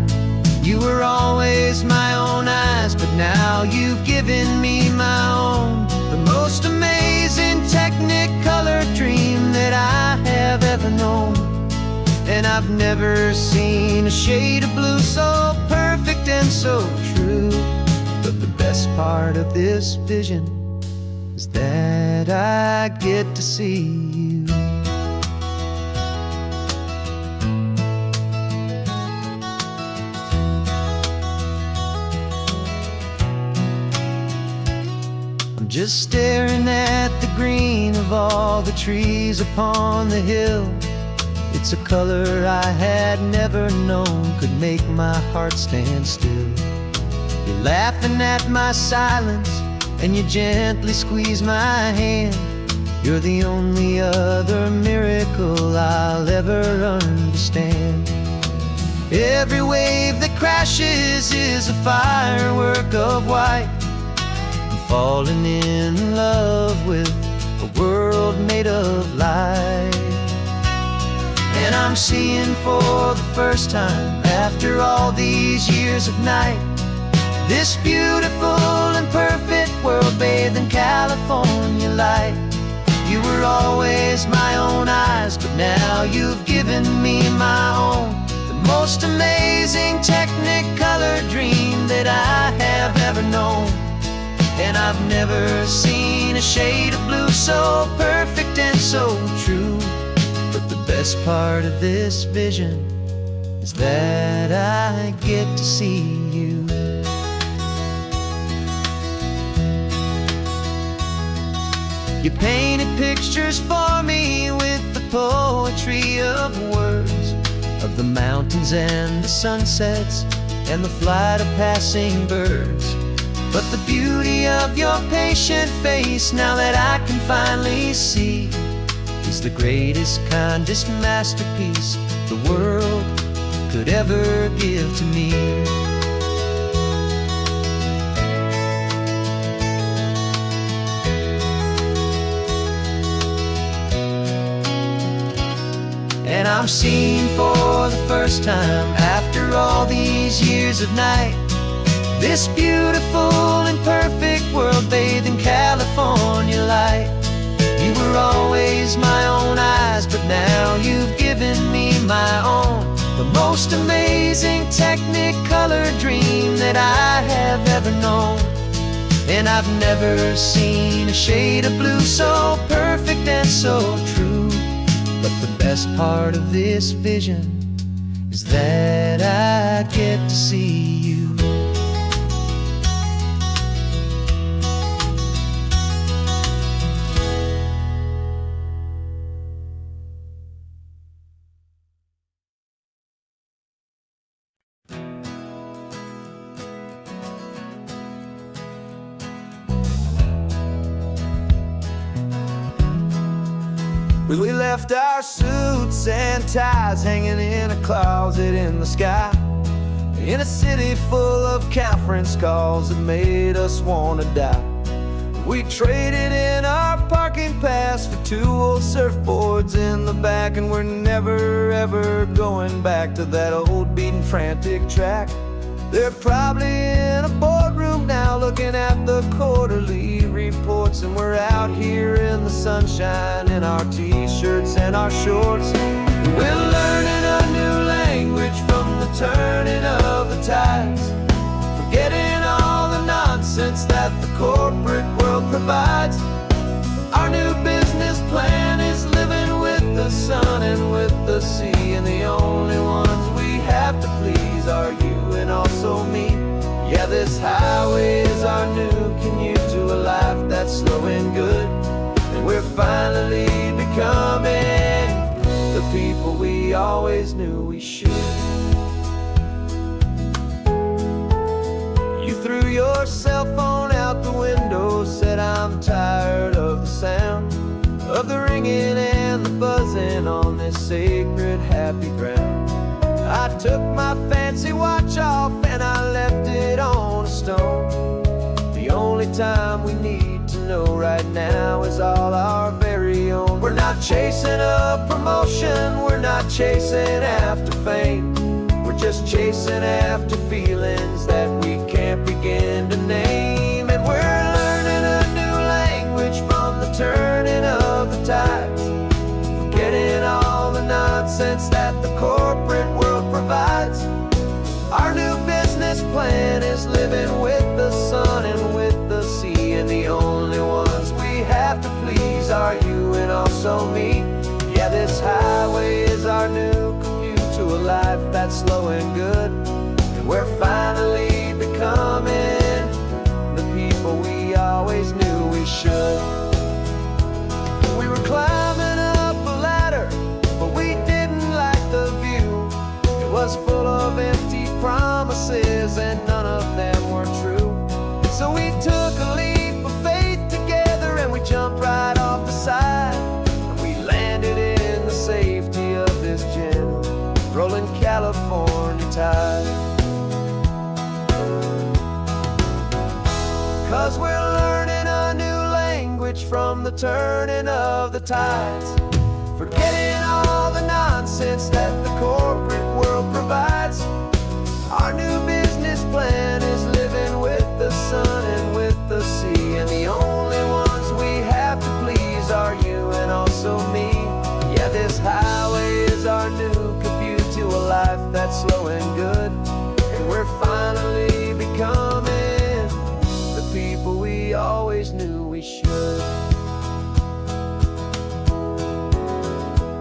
You were always my own eyes, but now you've given me my own. The most amazing Technicolor dream that I have ever known. And I've never seen a shade of blue so perfect and so true. But the best part of this vision is that I get to see you. I'm just staring at the green of all the trees upon the hill. It's a color I had never known could make my heart stand still. You're laughing at my silence, and you gently squeeze my hand. You're the only other miracle I'll ever understand. Every wave that crashes is a firework of white. I'm falling in love with a world made of light. And I'm seeing for the first time, after all these years of night, this beautiful and perfect world bathed in California light. You were always my own eyes, but now you've given me my own. The most amazing Technicolor dream that I have ever known. And I've never seen a shade of blue so perfect and so true. But the best part of this vision is that I get to see you. You painted pictures for me with the poetry of words, of the mountains and the sunsets and the flight of passing birds. But the beauty of your patient face, now that I can finally see, is the greatest, kindest masterpiece the world could ever give to me. And I'm seeing for the first time, after all these years of night, this beautiful and perfect world bathed in California light. You were always my own eyes, but now you've given me my own. The most amazing Technicolor dream that I have ever known. And I've never seen a shade of blue so perfect and so true. But the best part of this vision is that I get to see you. We left our suits and ties hanging in a closet in the sky, in a city full of conference calls that made us wanna die. We traded in our parking pass for 2 old surfboards in the back, and we're never ever going back to that old beaten frantic track. They're probably in a boardroom now looking at the quarterly reports, and we're out here in the sunshine in our t-shirts and our shorts. We're learning a new language from the turning of the tides, forgetting all the nonsense that the corporate world provides. Our new business plan is living with the sun and with the sea, and the only ones we have to please also me. Yeah, this highway is our new commute to a life that's slow and good. And we're finally becoming the people we always knew we should. You threw your cell phone out the window, said I'm tired of the sound of the ringing and the buzzing on this sacred happy ground. I took my fancy watch off and I left it on a stone. The only time we need to know right now is all our very own. We're not chasing a promotion, we're not chasing after fame. We're just chasing after feelings that we can't begin to name. And we're learning a new language from the turning of the tides, forgetting all the nonsense that the corporate world provides. Our new business plan is living with the sun and with the sea, and the only ones we have to please are you and also me. Yeah, this highway is our new commute to a life that's slow and good. And we're finally becoming the people we always knew we should. We were climbing up a ladder, but we didn't like the view. It was full of empty promises and none of them were true. So we took a leap of faith together and we jumped right off the side. And we landed in the safety of this gentle rolling California tide. 'Cause we're learning a new language from the turning of the tides, forgetting all the nonsense that the corporate world provides. Our new business plan is living with the sun and with the sea, and the only ones we have to please are you and also me. Yeah, this highway is our new commute to a life that's slow and good. And we're finally becoming the people we always knew we should.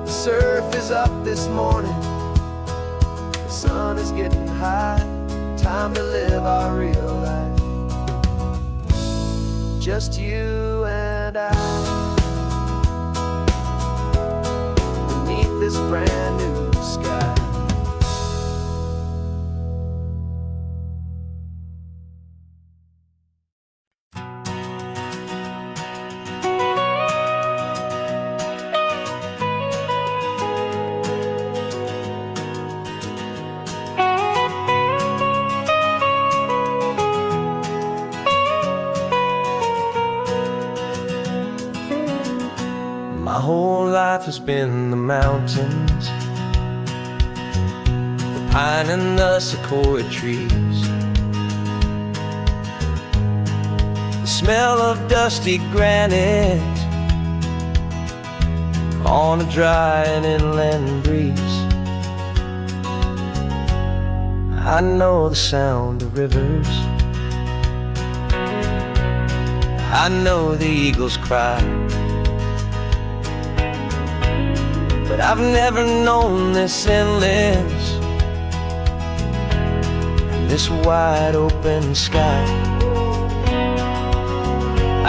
The surf is up this morning, the sun is getting high. Time to live our real life, just you and I, beneath this brand new sky. My whole life has been the mountains, the pine and the sequoia trees, the smell of dusty granite on a dry and inland breeze. I know the sound of rivers, I know the eagles cry, but I've never known this endless and this wide open sky.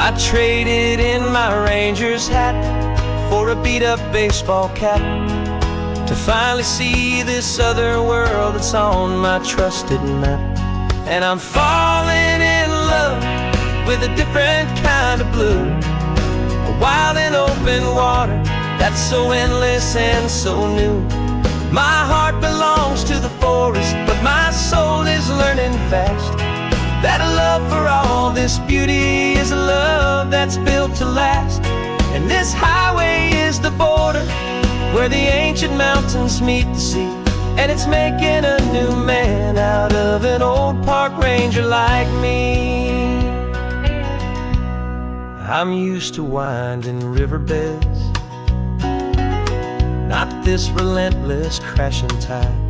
I traded in my Ranger's hat for a beat-up baseball cap to finally see this other world that's on my trusted map. And I'm falling in love with a different kind of blue, a wild and open water that's so endless and so new. My heart belongs to the forest, but my soul is learning fast that a love for all this beauty is a love that's built to last. And this highway is the border where the ancient mountains meet the sea, and it's making a new man out of an old park ranger like me. I'm used to winding riverbeds, not this relentless crashing tide.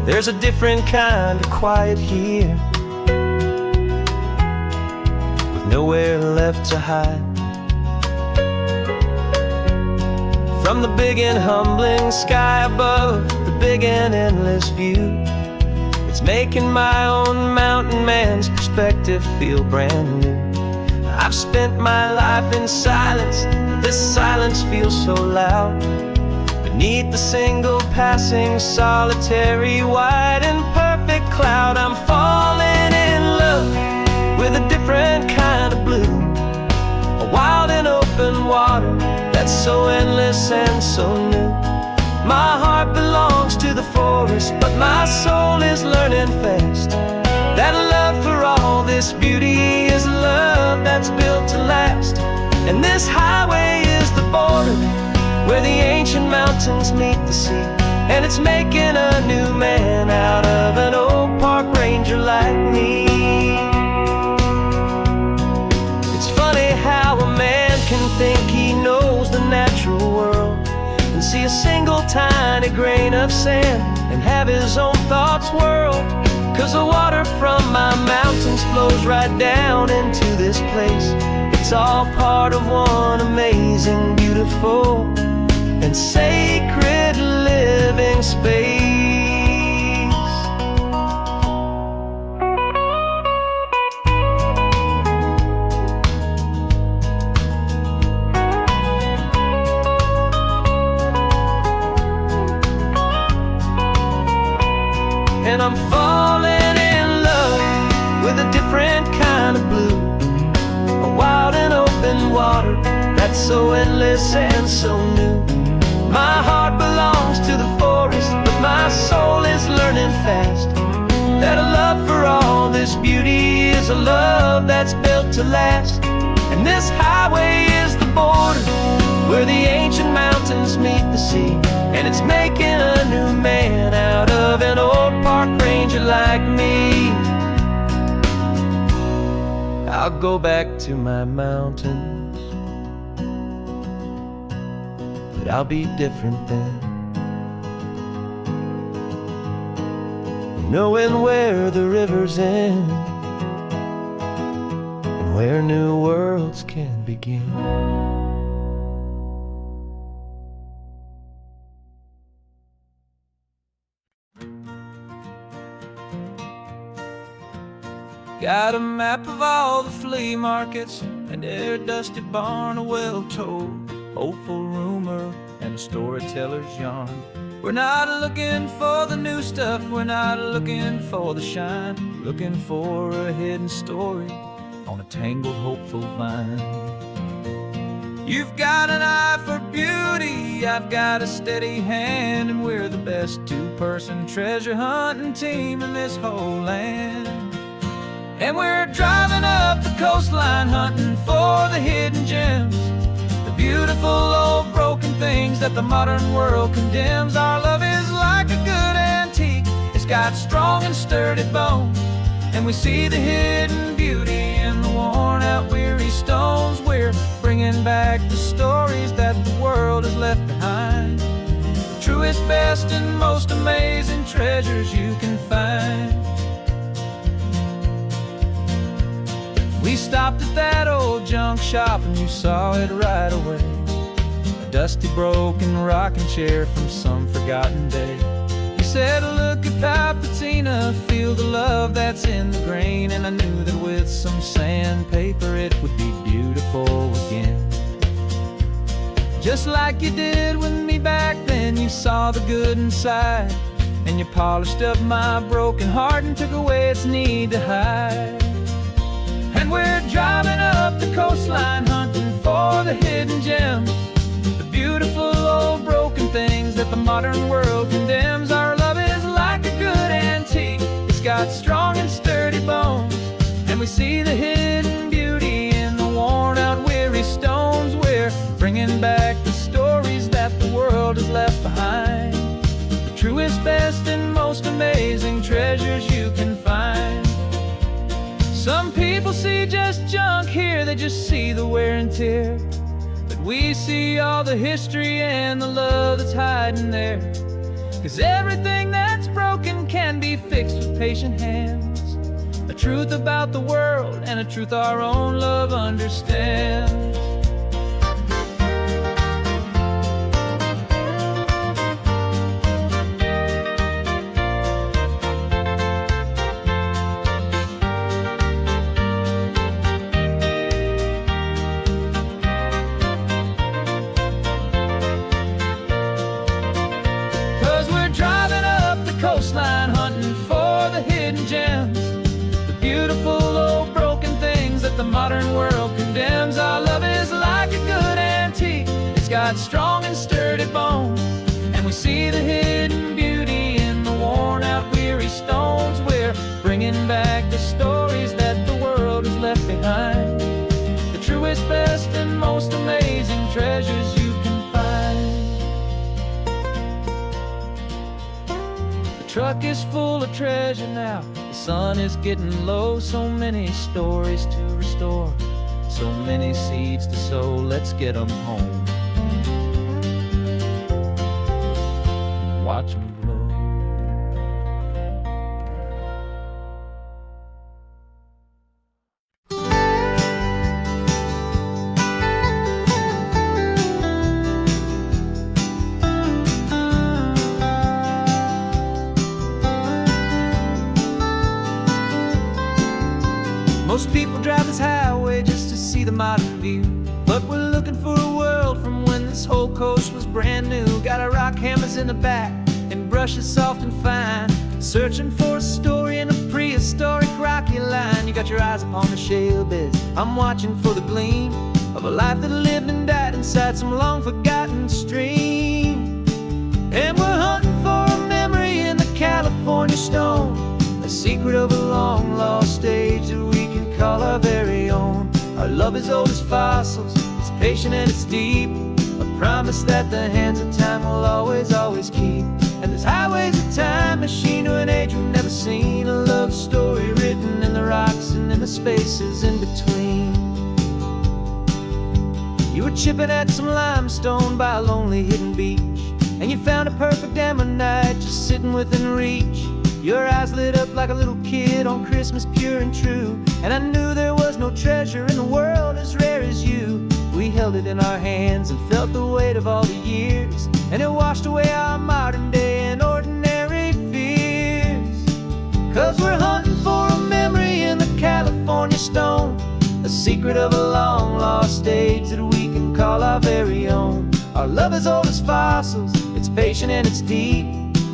There's a different kind of quiet here, with nowhere left to hide. From the big and humbling sky above, the big and endless view, it's making my own mountain man's perspective feel brand new. I've spent my life in silence, but this silence feels so loud. Beneath the single passing solitary white and perfect cloud, I'm falling in love with a different kind of blue, a wild and open water that's so endless and so new. My heart belongs to the forest, but my soul is learning fast that love for all this beauty is love that's built to last. And this highway is the border where the ancient mountains meet the sea, and it's making a new man out of an old park ranger like me. It's funny how a man can think he knows the natural world and see a single tiny grain of sand and have his own thoughts whirl. 'Cause the water from my mountains flows right down into this place. It's all part of one amazing, beautiful, and sacred living space. And I'm falling in love with a different kind of blue, a wild and open water that's so endless and so new. My heart belongs to the forest, but my soul is learning fast that a love for all this beauty is a love that's built to last. And this highway is the border where the ancient mountains meet the sea, and it's making a new man out of an old park ranger like me. I'll go back to my mountains, but I'll be different then, knowing where the rivers end and where new worlds can begin. Got a map of all the flea markets and every dusty barn, a well-told hopeful rumor and a storyteller's yarn. We're not looking for the new stuff, we're not looking for the shine, looking for a hidden story on a tangled hopeful vine. You've got an eye for beauty, I've got a steady hand, and we're the best two-person treasure hunting team in this whole land. And we're driving up the coastline hunting for the hidden gems, the beautiful old broken things that the modern world condemns. Our love is like a good antique, it's got strong and sturdy bones, and we see the hidden beauty in the worn out weary stones. We're bringing back the stories that the world has left behind, the truest, best, and most amazing treasures you can find. We stopped at that old junk shop and you saw it right away, a dusty broken rocking chair from some forgotten day. You said, look at that patina, feel the love that's in the grain, and I knew that with some sandpaper it would be beautiful again. Just like you did with me back then, you saw the good inside, and you polished up my broken heart and took away its need to hide. And we're driving up the coastline hunting for the hidden gems, the beautiful old broken things that the modern world condemns. Our love is like a good antique, it's got strong and sturdy bones, and we see the hidden beauty in the worn out weary stones. We're bringing back the stories that the world has left behind, the truest, best, and most amazing treasures you can find. Some people see just junk here, they just see the wear and tear, but we see all the history and the love that's hiding there. 'Cause everything that's broken can be fixed with patient hands, a truth about the world and a truth our own love understands. got strong and sturdy bones, and we see the hidden beauty in the worn out weary stones. We're bringing back the stories that the world has left behind, the truest, best, and most amazing treasures you can find. The truck is full of treasure now, the sun is getting low. So many stories to restore, so many seeds to sow. Let's get them home, watch them grow. Most people drive this highway just to see the modern view, but we're looking for a world from when this whole coast was brand new. Got our rock hammers in the back and brushes soft and fine, searching for a story in a prehistoric rocky line. You got your eyes upon the shale beds, I'm watching for the gleam of a life that lived and died inside some long forgotten stream. And we're hunting for a memory in the California stone, a secret of a long lost age that we can call our very own. Our love is old as fossils, it's patient and it's deep, a promise that the hands of time will always, always keep. And this highway's a time machine to an age we've never seen, a love story written in the rocks and in the spaces in between. You were chipping at some limestone by a lonely hidden beach, and you found a perfect ammonite just sitting within reach. Your eyes lit up like a little kid on Christmas, pure and true, and I knew there was no treasure in the world as rare as you. We held it in our hands and felt the weight of all the years, and it washed away our modern day and ordinary fears. 'Cause we're hunting for a memory in the California stone, a secret of a long lost age that we can call our very own. Our love is old as fossils, it's patient and it's deep,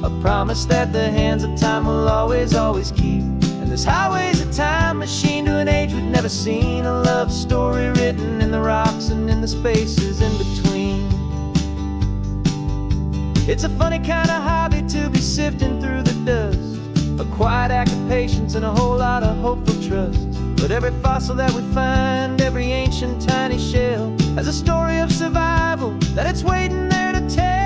a promise that the hands of time will always, always keep. And this highway's a time machine to an age we've never seen, a love story written in the rocks and in the spaces in between. It's a funny kind of hobby to be sifting through the dust, a quiet act of patience and a whole lot of hopeful trust. But every fossil that we find, every ancient tiny shell, has a story of survival that it's waiting there to tell.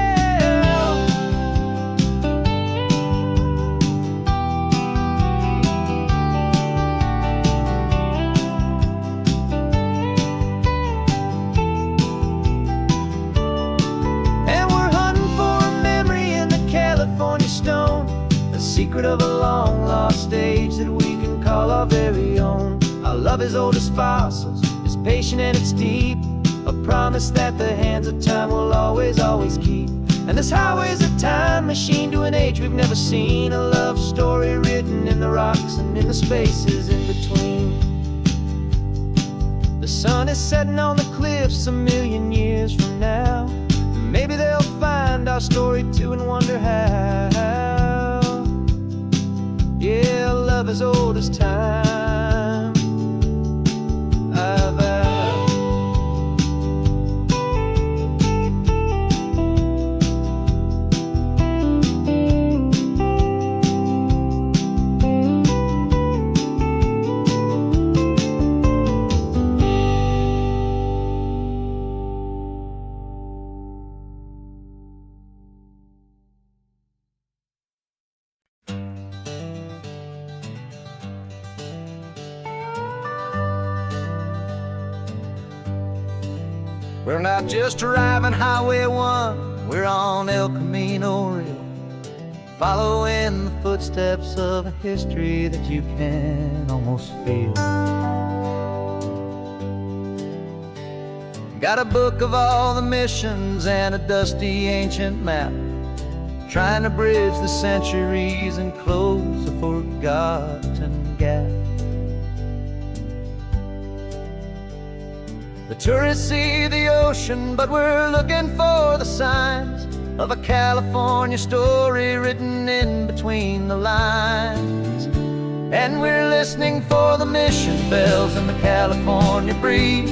Secret of a long lost age that we can call our very own. Our love is old as fossils, it's patient and it's deep, a promise that the hands of time will always, always keep. And this highway's a time machine to an age we've never seen, a love story written in the rocks and in the spaces in between. The sun is setting on the cliffs a million years from now, maybe they'll find our story too and wonder how. Yeah, love as old as time, I vow. We're not just driving Highway 1, we're on El Camino Real, following the footsteps of a history that you can almost feel. Got a book of all the missions and a dusty ancient map, trying to bridge the centuries and close a forgotten gap. The tourists see the ocean, but we're looking for the signs of a California story written in between the lines. And we're listening for the mission bells and the California breeze,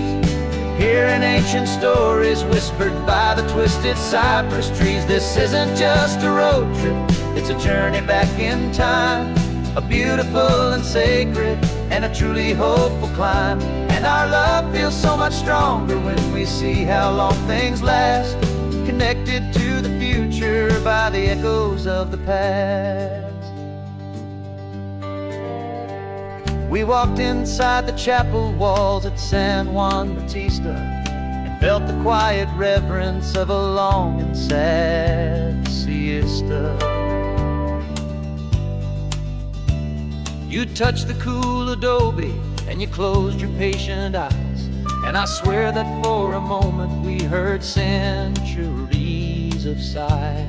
Hearing ancient stories whispered by the twisted cypress trees. This isn't just a road trip, it's a journey back in time. A beautiful and sacred and a truly hopeful climb. And our love feels so much stronger when we see how long things last, connected to the future by the echoes of the past. We walked inside the chapel walls at San Juan Bautista and felt the quiet reverence of a long and sad siesta. You touched the cool adobe and you closed your patient eyes, and I swear that for a moment we heard centuries of sighs.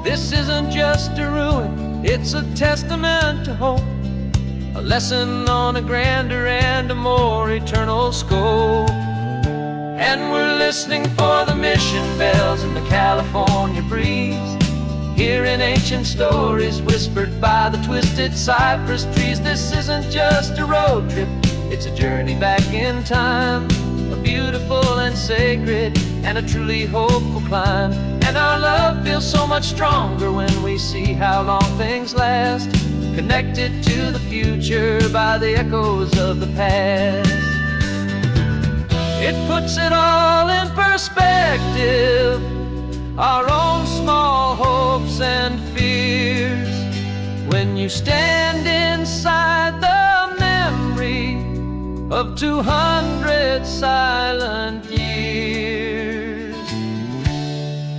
This isn't just a ruin, it's a testament to hope, a lesson on a grander and a more eternal scope. And we're listening for the mission bells in the California breeze, hearing ancient stories whispered by the twisted cypress trees. This isn't just a road trip, it's a journey back in time, a beautiful and sacred and a truly hopeful climb. And our love feels so much stronger when we see how long things last, connected to the future by the echoes of the past. It puts it all in perspective, our own small hopes and fears, when you stand inside the memory of 200 silent years.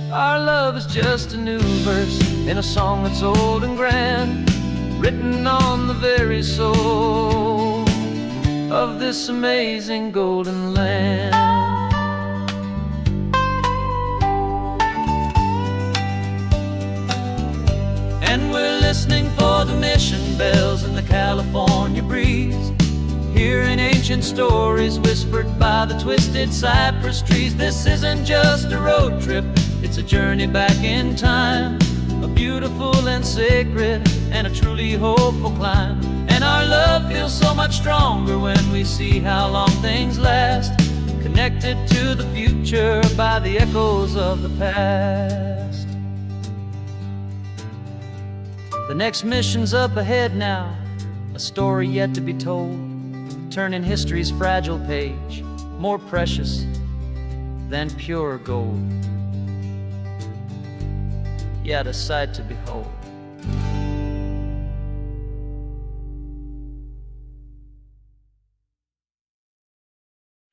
Our love is just a new verse in a song that's old and grand, written on the very soul of this amazing golden land. And we're listening for the mission bells in the California breeze, hearing ancient stories whispered by the twisted cypress trees. This isn't just a road trip, it's a journey back in time, a beautiful and sacred and a truly hopeful climb. And our love feels so much stronger when we see how long things last, connected to the future by the echoes of the past. The next mission's up ahead now, a story yet to be told, turning history's fragile page more precious than pure gold. Yet a sight to behold.